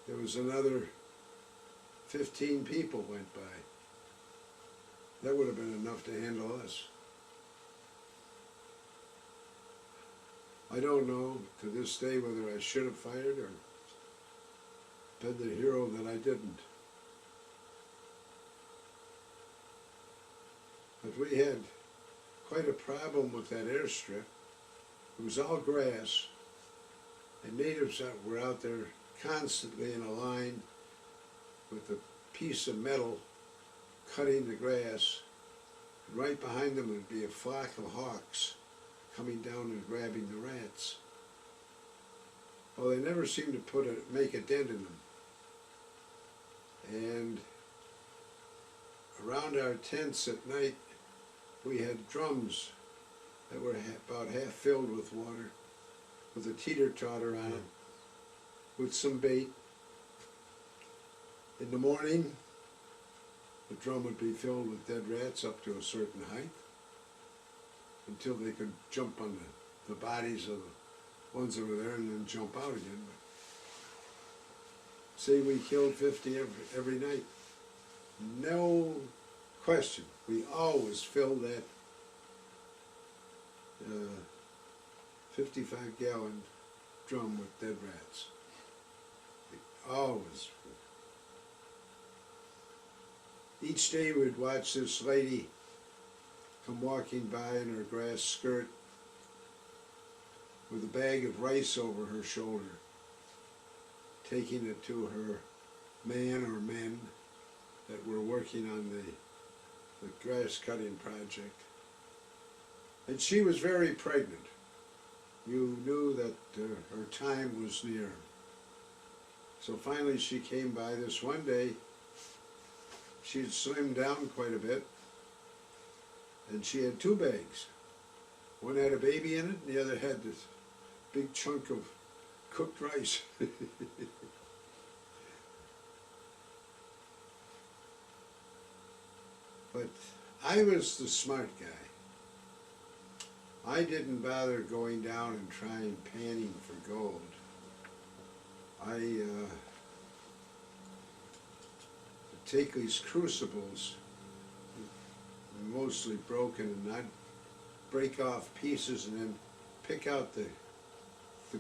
Speaker 3: There was another 15 people went by. That would have been enough to handle us. I don't know to this day whether I should have fired or been the hero that I didn't. But we had quite a problem with that airstrip. It was all grass, and natives were out there constantly in a line with a piece of metal cutting the grass. And right behind them would be a flock of hawks coming down and grabbing the rats. Well, they never seemed to make a dent in them. And around our tents at night, we had drums that were about half filled with water, with a teeter-totter on it, with some bait. In the morning, the drum would be filled with dead rats up to a certain height, until they could jump on the bodies of the ones that were there and then jump out again. Say we killed 50 every night. No question. We always filled that 55-gallon drum with dead rats. We always. Each day we'd watch this lady come walking by in her grass skirt with a bag of rice over her shoulder, taking it to her man or men that were working on the grass cutting project. And she was very pregnant. You knew that her time was near. So finally she came by this one day. She had slimmed down quite a bit, and she had 2 bags. One had a baby in it, and the other had this big chunk of cooked rice. But I was the smart guy. I didn't bother going down and trying panning for gold. I take these crucibles, mostly broken, and I'd break off pieces and then pick out the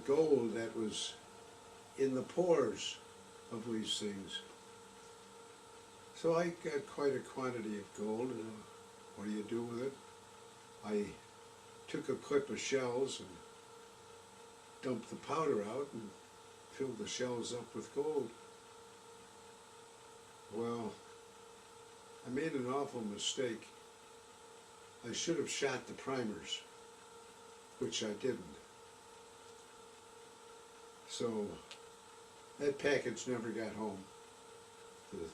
Speaker 3: gold that was in the pores of these things. So I got quite a quantity of gold. What do you do with it? I took a clip of shells and dumped the powder out and filled the shells up with gold. Well, I made an awful mistake. I should have shot the primers, which I didn't. So that package never got home.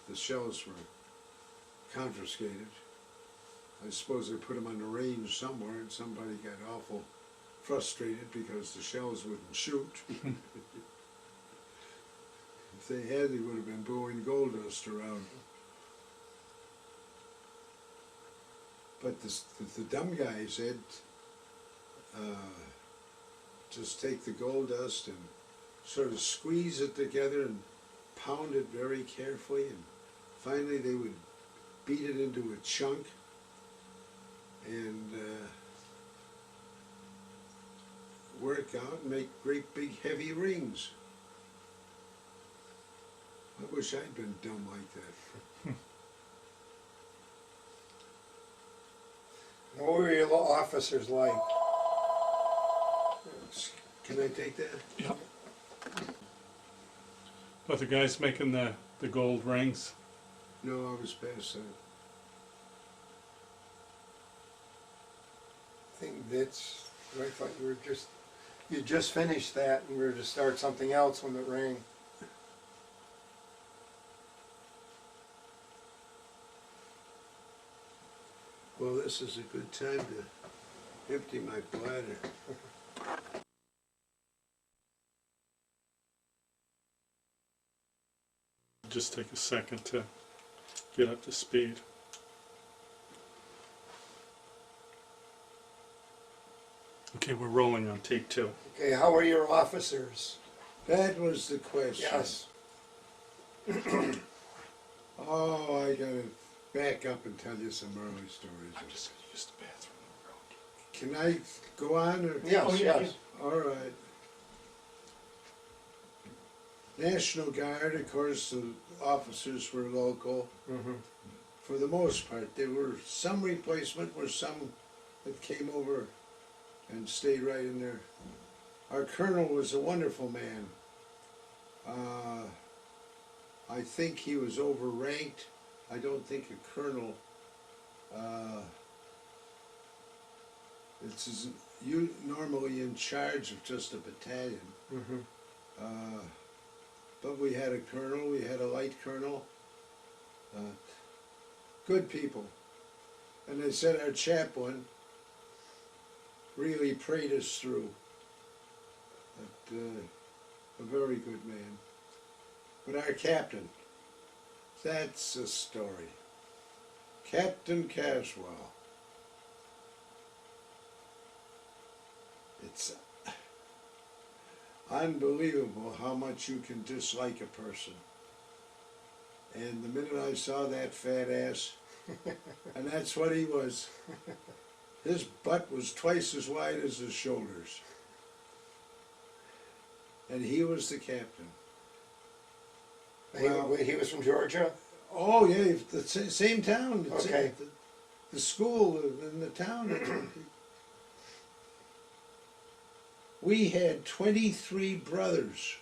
Speaker 3: The shells were confiscated. I suppose they put them on the range somewhere and somebody got awful frustrated because the shells wouldn't shoot. If they had, they would have been blowing gold dust around. But the dumb guy said, just take the gold dust and sort of squeeze it together and pound it very carefully, and finally they would beat it into a chunk and work out and make great big heavy rings. I wish I'd been dumb like that.
Speaker 2: What were your officers like?
Speaker 3: Can I take that?
Speaker 1: Yeah. But the guys making the gold rings.
Speaker 3: No, I was past that.
Speaker 2: I think that's, I thought you just finished that and we were to start something else when it rang.
Speaker 3: Well, this is a good time to empty my bladder.
Speaker 1: Just take a second to get up to speed. Okay, we're rolling on take 2.
Speaker 2: Okay, how are your officers?
Speaker 3: That was the question.
Speaker 2: Yes.
Speaker 3: Oh, I gotta back up and tell you some early stories.
Speaker 1: I'm just going to use the bathroom.
Speaker 3: Can I go on? Or?
Speaker 2: Yes,
Speaker 1: Oh, yeah,
Speaker 2: yes.
Speaker 3: All right. National Guard, of course, the officers were local.
Speaker 2: Mm-hmm.
Speaker 3: For the most part, there were some replacement, were some that came over and stayed right in there. Our colonel was a wonderful man. I think he was overranked. I don't think a colonel is normally in charge of just a battalion.
Speaker 2: Mm-hmm.
Speaker 3: But we had a colonel, we had a light colonel, good people. And they said our chaplain really prayed us through. But, a very good man. But our captain, that's a story. Captain Caswell. It's unbelievable how much you can dislike a person. And the minute I saw that fat ass, and that's what he was, his butt was twice as wide as his shoulders. And he was the captain. Well,
Speaker 2: He was from Georgia?
Speaker 3: oh yeah, the same town.
Speaker 2: Okay.
Speaker 3: The school in the town. We had 23 brothers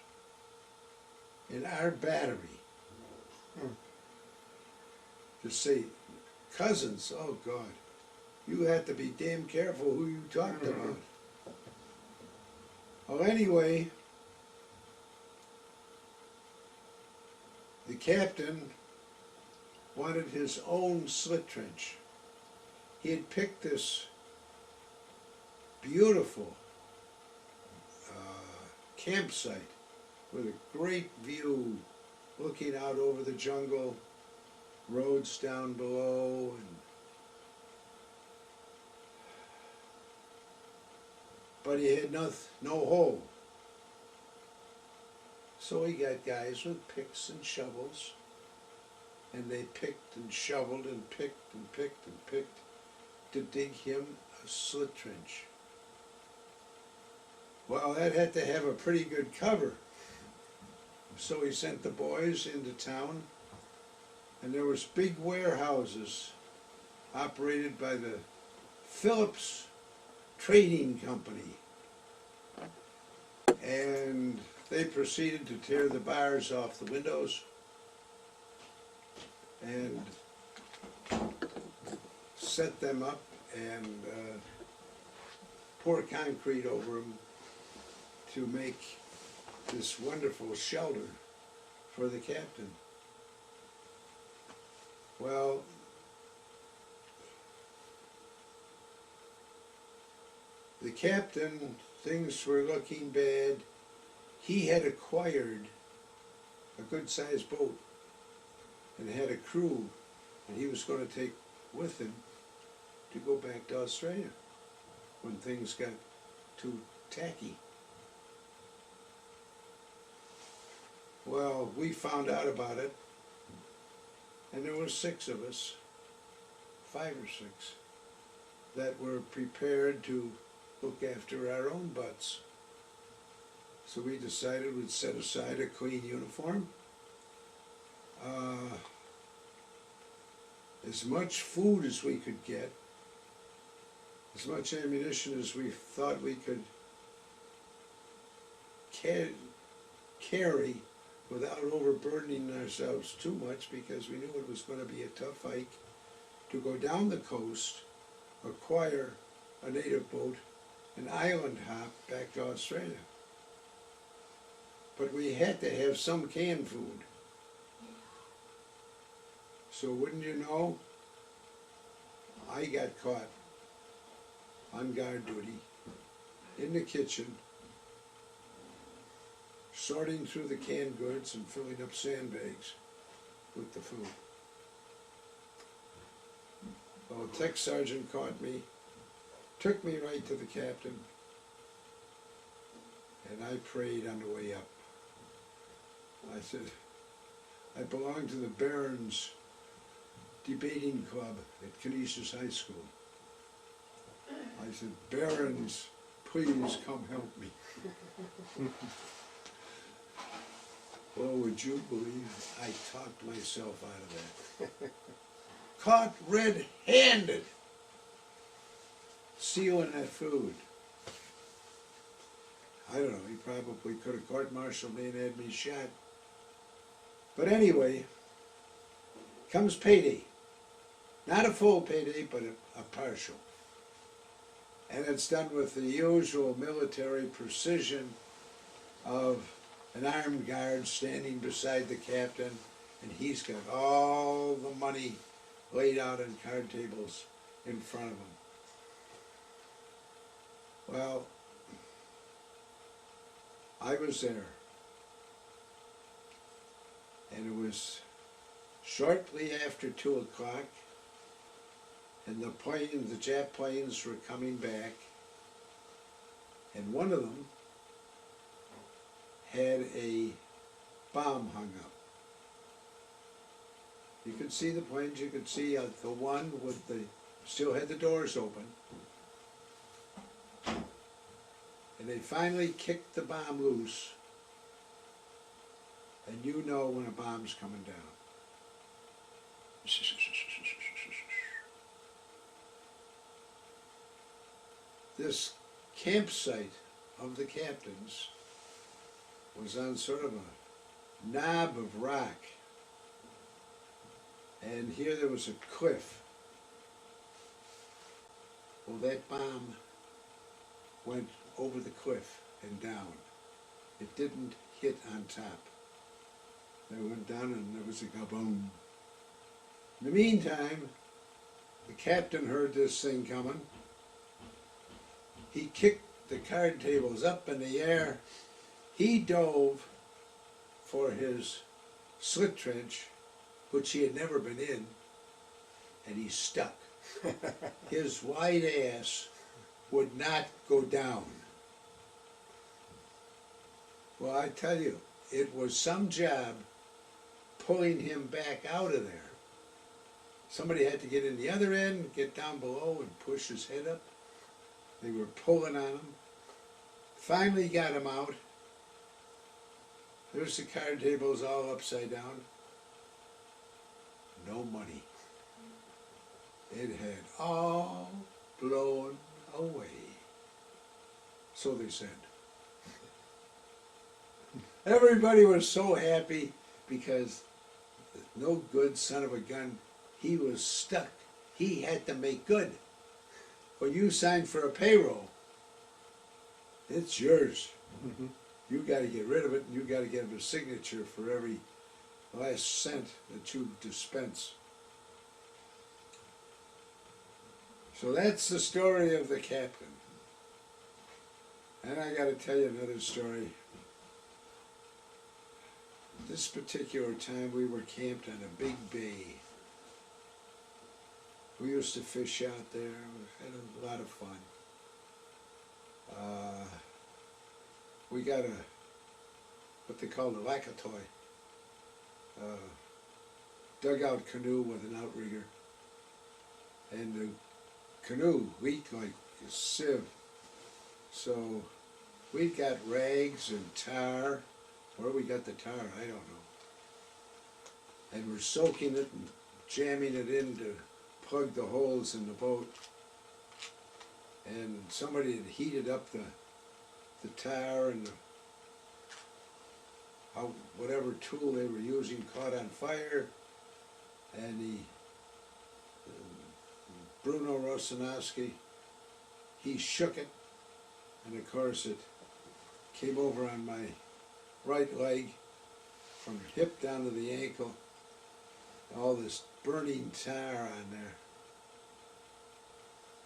Speaker 3: in our battery. To say cousins, oh God, you had to be damn careful who you talked about. Well, anyway, the captain wanted his own slit trench. He had picked this beautiful campsite with a great view looking out over the jungle, roads down below, but he had no hole. So he got guys with picks and shovels, and they picked and shoveled and picked and picked and picked to dig him a slit trench. Well, that had to have a pretty good cover. So he sent the boys into town, and there was big warehouses operated by the Phillips Trading Company. And they proceeded to tear the bars off the windows and set them up and pour concrete over them to make this wonderful shelter for the captain. Well, the captain, things were looking bad. He had acquired a good-sized boat and had a crew, and he was going to take with him to go back to Australia when things got too tacky. Well, we found out about it, and there were 6 of us, 5 or 6, that were prepared to look after our own butts. So we decided we'd set aside a clean uniform, as much food as we could get, as much ammunition as we thought we could carry without overburdening ourselves too much, because we knew it was going to be a tough hike to go down the coast, acquire a native boat, and island hop back to Australia. But we had to have some canned food. So wouldn't you know, I got caught on guard duty in the kitchen, sorting through the canned goods and filling up sandbags with the food. Well, a tech sergeant caught me, took me right to the captain, and I prayed on the way up. I said, I belong to the Barons Debating Club at Canisius High School. I said, Barons, please come help me. Well, would you believe I talked myself out of that? Caught red-handed stealing that food. I don't know, he probably could have court-martialed me and had me shot. But anyway, comes payday. Not a full payday, but a partial. And it's done with the usual military precision of an armed guard standing beside the captain, and he's got all the money laid out on card tables in front of him. Well, I was there, and it was shortly after 2 o'clock, and the Jap planes were coming back, and one of them had a bomb hung up. You could see the planes, you could see the one with still had the doors open. And they finally kicked the bomb loose, and you know when a bomb's coming down. This campsite of the captain's was on sort of a knob of rock, and here there was a cliff. Well, that bomb went over the cliff and down. It didn't hit on top. It went down and there was a kaboom. In the meantime, the captain heard this thing coming. He kicked the card tables up in the air. He dove for his slit trench, which he had never been in, and he stuck. His white ass would not go down. Well, I tell you, it was some job pulling him back out of there. Somebody had to get in the other end, get down below, and push his head up. They were pulling on him. Finally got him out. There's the card tables all upside down. No money. It had all blown away. So they said. Everybody was so happy because no good son of a gun, he was stuck. He had to make good. When you sign for a payroll, it's yours. Mm-hmm. You got to get rid of it, and you got to give a signature for every last cent that you dispense. So that's the story of the captain. And I gotta tell you another story. This particular time we were camped on a big bay. We used to fish out there, we had a lot of fun. We got what they call a lackatoy, dugout canoe with an outrigger. And the canoe leaked like a sieve. So we got rags and tar. Where we got the tar, I don't know. And we're soaking it and jamming it in to plug the holes in the boat. And somebody had heated up the tar, and whatever tool they were using caught on fire. And Bruno Rosanowski, he shook it, and of course it came over on my right leg from the hip down to the ankle. All this burning tar on there.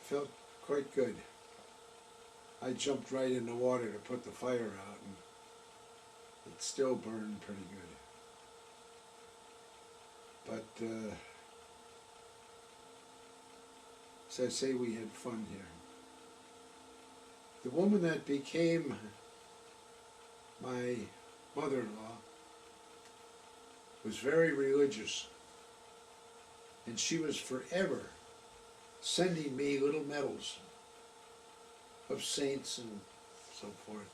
Speaker 3: Felt quite good. I jumped right in the water to put the fire out, and it still burned pretty good. But as I say, we had fun here. The woman that became my mother-in-law was very religious, and she was forever sending me little medals of saints and so forth.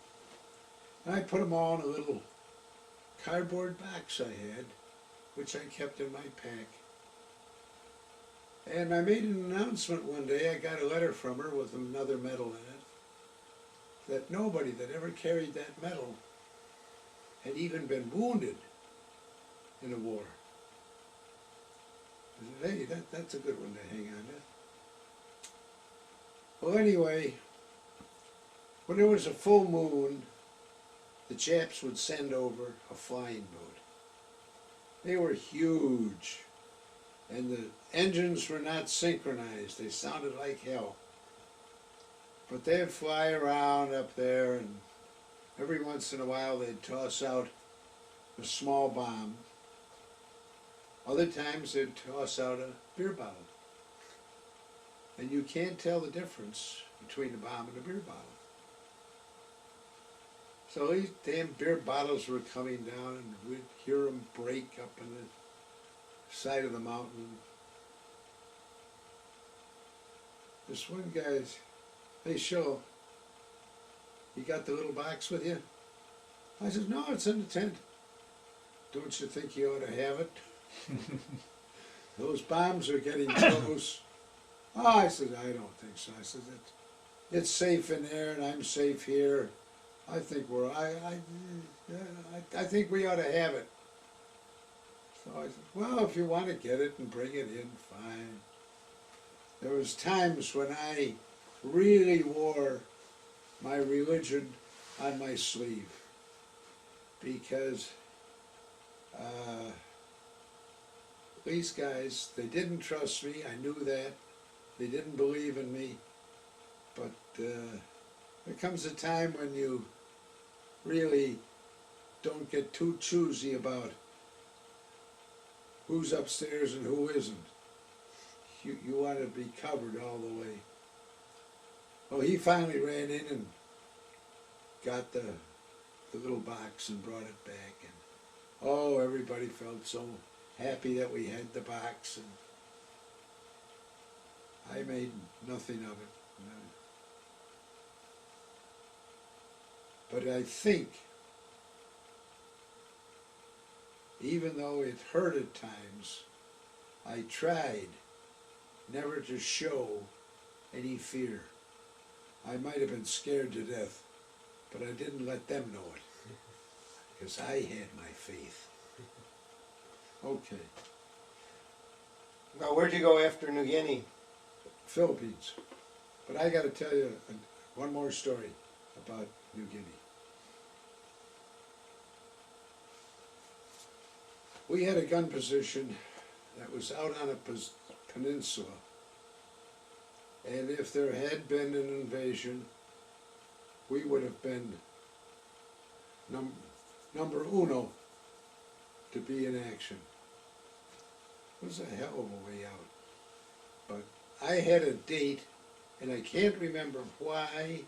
Speaker 3: And I put them all in a little cardboard box I had, which I kept in my pack. And I made an announcement one day. I got a letter from her with another medal in it, that nobody that ever carried that medal had even been wounded in a war. I said, hey, that's a good one to hang on to. Well, anyway, when there was a full moon, the Japs would send over a flying boat. They were huge, and the engines were not synchronized. They sounded like hell. But they'd fly around up there, and every once in a while they'd toss out a small bomb. Other times they'd toss out a beer bottle. And you can't tell the difference between a bomb and a beer bottle. So these damn beer bottles were coming down, and we'd hear them break up on the side of the mountain. This one guy's, hey, Schillo, you got the little box with you? I said, no, it's in the tent. Don't you think you ought to have it? Those bombs are getting close. Oh, I said, I don't think so. I said, it's safe in there, and I'm safe here. I think I think we ought to have it. So I said, well, if you want to get it and bring it in, fine. There was times when I really wore my religion on my sleeve, because these guys, they didn't trust me. I knew that. They didn't believe in me. But there comes a time when you really don't get too choosy about who's upstairs and who isn't. You want to be covered all the way. Well, he finally ran in and got the little box and brought it back. And oh, everybody felt so happy that we had the box. And I made nothing of it. But I think, even though it hurt at times, I tried never to show any fear. I might have been scared to death, but I didn't let them know it, because I had my faith. Okay.
Speaker 2: Now, where'd you go after New Guinea?
Speaker 3: Philippines. But I got to tell you one more story about New Guinea. We had a gun position that was out on a peninsula, and if there had been an invasion, we would have been number uno to be in action. It was a hell of a way out. But I had a date, and I can't remember why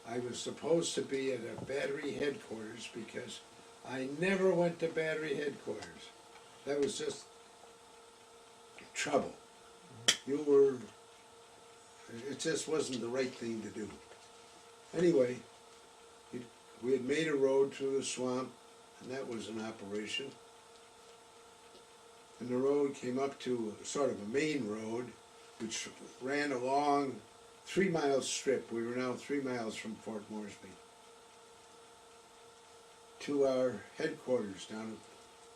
Speaker 3: I was supposed to be at a battery headquarters, because I never went to battery headquarters. That was just trouble. It just wasn't the right thing to do. Anyway, we had made a road through the swamp, and that was an operation. And the road came up to sort of a main road, which ran along 3-mile strip. We were now 3 miles from Fort Moresby to our headquarters down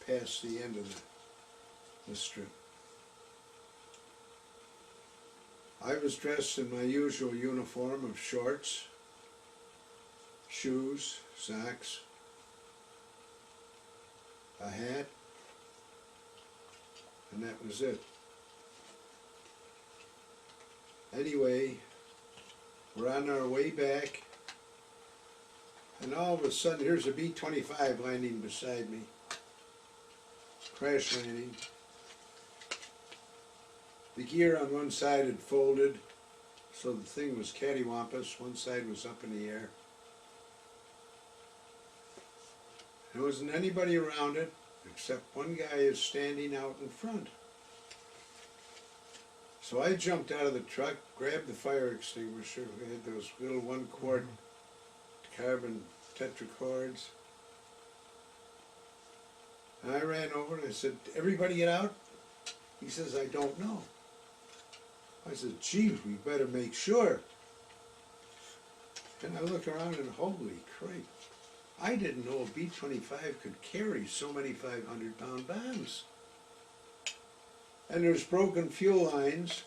Speaker 3: past the end of the strip. I was dressed in my usual uniform of shorts, shoes, socks, a hat, and that was it. Anyway, we're on our way back, and all of a sudden here's a B-25 landing beside me. Crash landing. The gear on one side had folded, so the thing was cattywampus. One side was up in the air. There wasn't anybody around it, except one guy is standing out in front. So I jumped out of the truck, grabbed the fire extinguisher. We had those little 1-quart carbon tetracords. And I ran over and I said, "Everybody get out?" He says, "I don't know." I said, "Gee, we better make sure." And I look around and holy crap, I didn't know a B-25 could carry so many 500-pound bombs. And there's broken fuel lines,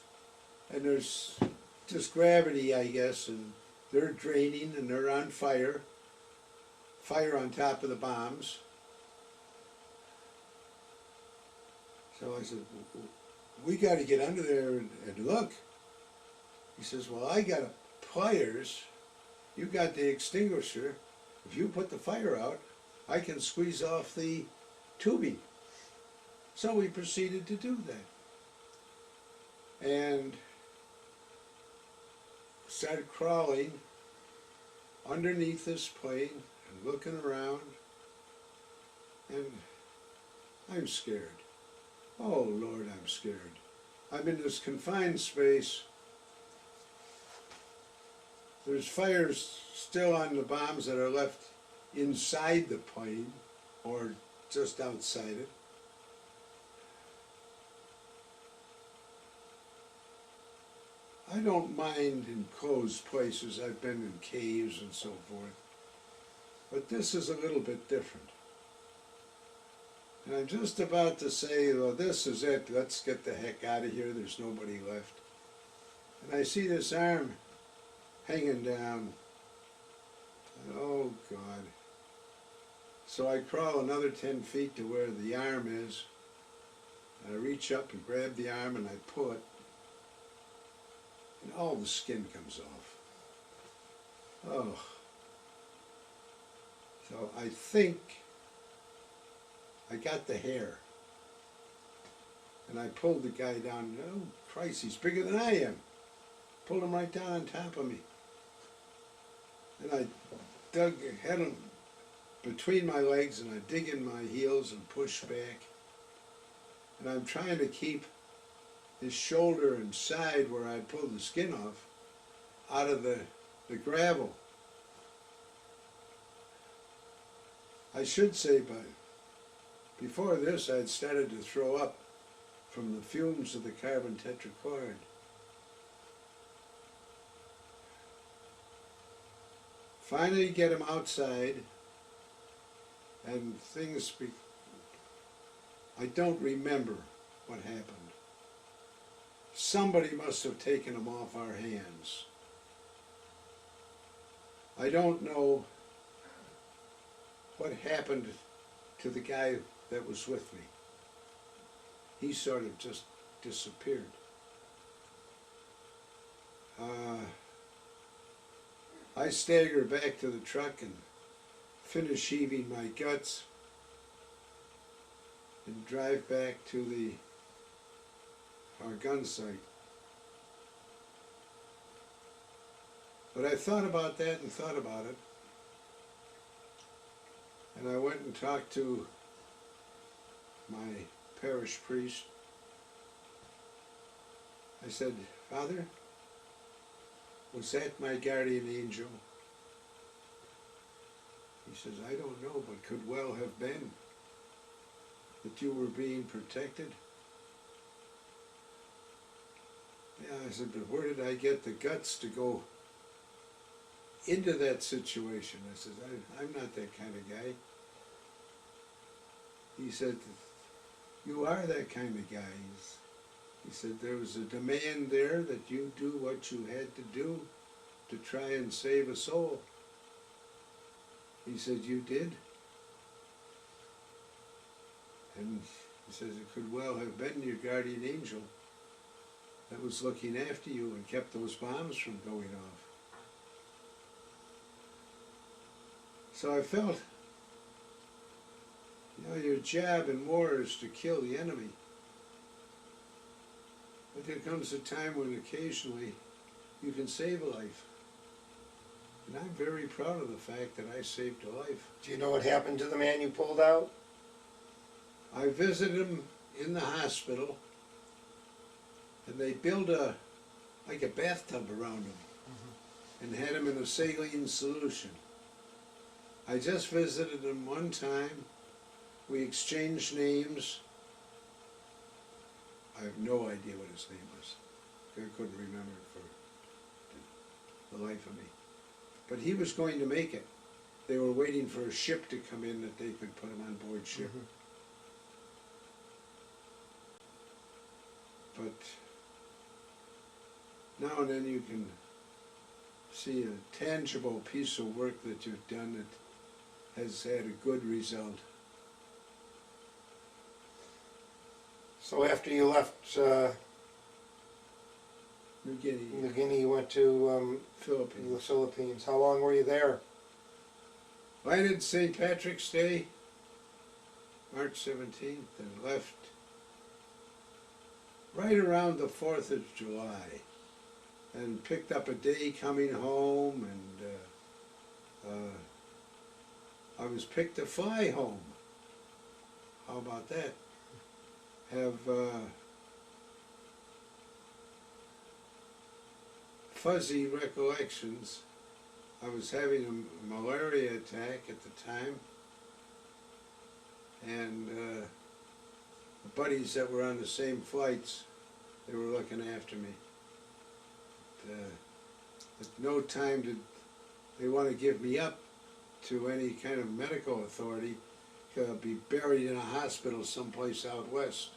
Speaker 3: and there's just gravity, I guess, and they're draining and they're on fire. Fire on top of the bombs. So I said, "We got to get under there and look." He says, "Well, I got pliers. You got the extinguisher. If you put the fire out, I can squeeze off the tubing." So we proceeded to do that. And started crawling underneath this plane and looking around. And I'm scared. Oh Lord, I'm scared. I'm in this confined space. There's fires still on the bombs that are left inside the plane or just outside it. I don't mind in closed places. I've been in caves and so forth. But this is a little bit different. And I'm just about to say, well, this is it. Let's get the heck out of here. There's nobody left. And I see this arm hanging down. And oh, God. So I crawl another 10 feet to where the arm is. And I reach up and grab the arm and I pull it. And all the skin comes off. Oh. So I think I got the hair. And I pulled the guy down. Oh, Christ, he's bigger than I am. Pulled him right down on top of me. And I had him between my legs, and I dig in my heels and push back. And I'm trying to keep his shoulder and side where I pulled the skin off out of the gravel. I should say, but before this, I'd started to throw up from the fumes of the carbon tetracord. Finally get him outside, and I don't remember what happened. Somebody must have taken him off our hands. I don't know what happened to the guy that was with me. He sort of just disappeared. I stagger back to the truck and finish heaving my guts and drive back to our gun site. But I thought about that and thought about it, and I went and talked to my parish priest. I said, "Father, was that my guardian angel?" He says, "I don't know, but could well have been that you were being protected." Yeah, I said, "But where did I get the guts to go into that situation?" I said, I'm not that kind of guy." He said, "You are that kind of guy." He said, "There was a demand there that you do what you had to do to try and save a soul." He said, "You did." And he says, "It could well have been your guardian angel that was looking after you and kept those bombs from going off." So I felt, your job in war is to kill the enemy. But there comes a time when occasionally you can save a life. And I'm very proud of the fact that I saved a life.
Speaker 2: Do you know what happened to the man you pulled out?
Speaker 3: I visited him in the hospital, and they built like a bathtub around him and had him in a saline solution. I just visited him one time. We exchanged names. I have no idea what his name was. I couldn't remember it for the life of me. But he was going to make it. They were waiting for a ship to come in that they could put him on board ship. But now and then you can see a tangible piece of work that you've done that has had a good result.
Speaker 2: So after you left
Speaker 3: New Guinea,
Speaker 2: New Guinea, you went to the
Speaker 3: Philippines.
Speaker 2: Philippines. How long were you there?
Speaker 3: Landed St. Patrick's Day, March 17th, and left right around the 4th of July, and picked up a day coming home, and I was picked to fly home. How about that? Have fuzzy recollections. I was having a malaria attack at the time, and the buddies that were on the same flights, they were looking after me. At no time did they want to give me up to any kind of medical authority. Be buried in a hospital someplace out west.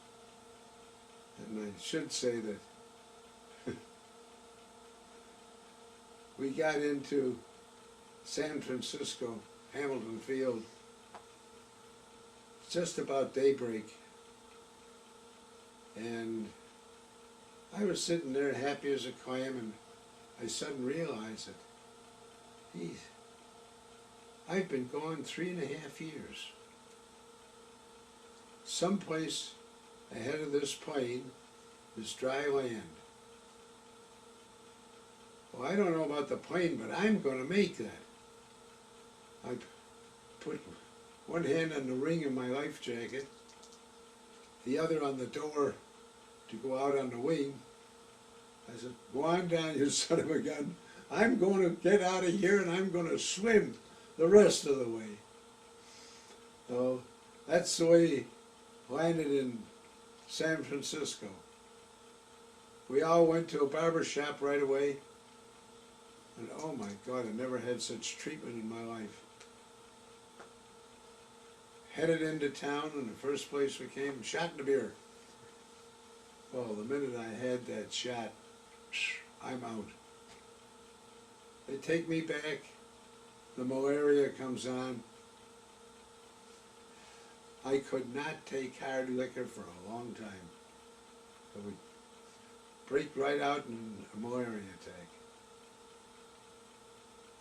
Speaker 3: And I should say that we got into San Francisco, Hamilton Field, just about daybreak, and I was sitting there happy as a clam, and I suddenly realized that, geez, I've been gone 3.5 years. Someplace ahead of this plane is dry land. Well, I don't know about the plane, but I'm going to make that. I put one hand on the ring of my life jacket, the other on the door to go out on the wing. I said, "Go on down, you son of a gun. I'm going to get out of here, and I'm going to swim the rest of the way." So that's the way landed in San Francisco. We all went to a barber shop right away, and oh my God, I never had such treatment in my life. Headed into town, and the first place we came, shot in the beer. Well, the minute I had that shot, I'm out. They take me back, the malaria comes on. I could not take hard liquor for a long time. I would break right out in a malaria attack.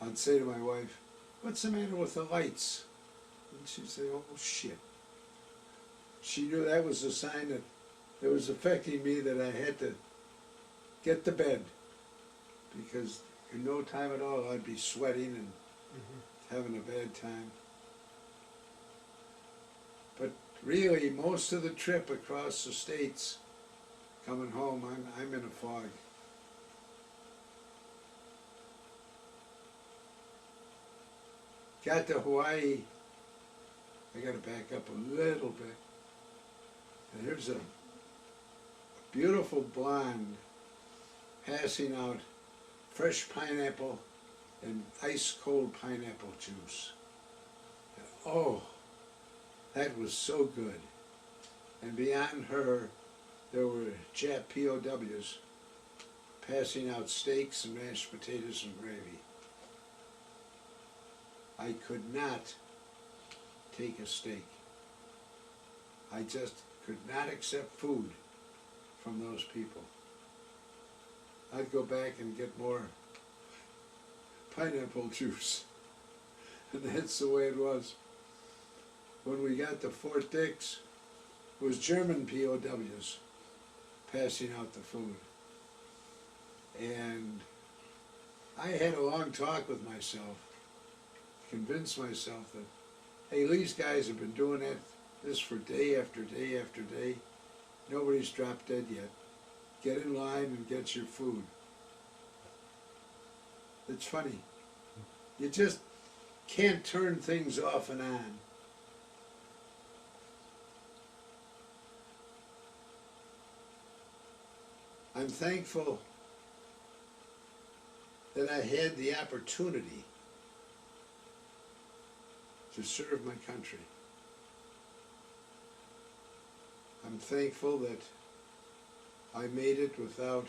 Speaker 3: I'd say to my wife, "What's the matter with the lights?" And she'd say, "Oh, shit." She knew that was a sign that it was affecting me, that I had to get to bed, because in no time at all I'd be sweating and having a bad time. But really, most of the trip across the states, coming home, I'm in a fog. Got to Hawaii, I gotta back up a little bit. And there's a beautiful blonde passing out fresh pineapple and ice cold pineapple juice. And oh, that was so good. And beyond her, there were Jap POWs passing out steaks and mashed potatoes and gravy. I could not take a steak. I just could not accept food from those people. I'd go back and get more pineapple juice. And that's the way it was. When we got to Fort Dix, it was German POWs passing out the food. And I had a long talk with myself, convinced myself that, hey, these guys have been doing this for day after day after day. Nobody's dropped dead yet. Get in line and get your food. It's funny. You just can't turn things off and on. I'm thankful that I had the opportunity to serve my country. I'm thankful that I made it without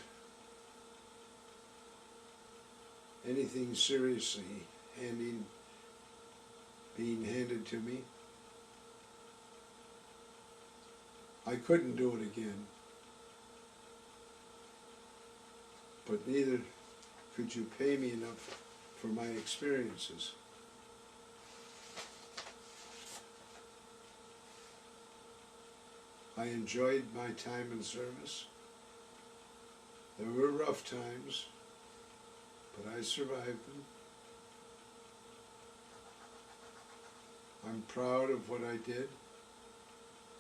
Speaker 3: anything seriously being handed to me. I couldn't do it again, but neither could you pay me enough for my experiences. I enjoyed my time in service. There were rough times, but I survived them. I'm proud of what I did.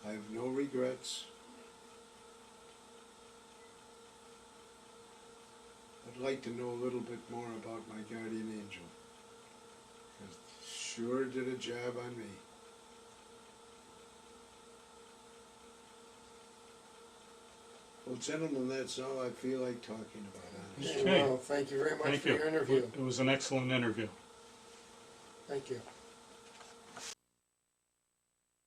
Speaker 3: I have no regrets. I'd like to know a little bit more about my guardian angel, because sure did a job on me. Well, gentlemen, that's all I feel like talking about.
Speaker 2: Okay. Well, thank you very much
Speaker 1: Thank
Speaker 2: for
Speaker 1: you.
Speaker 2: your interview.
Speaker 1: It was an excellent interview.
Speaker 2: Thank you.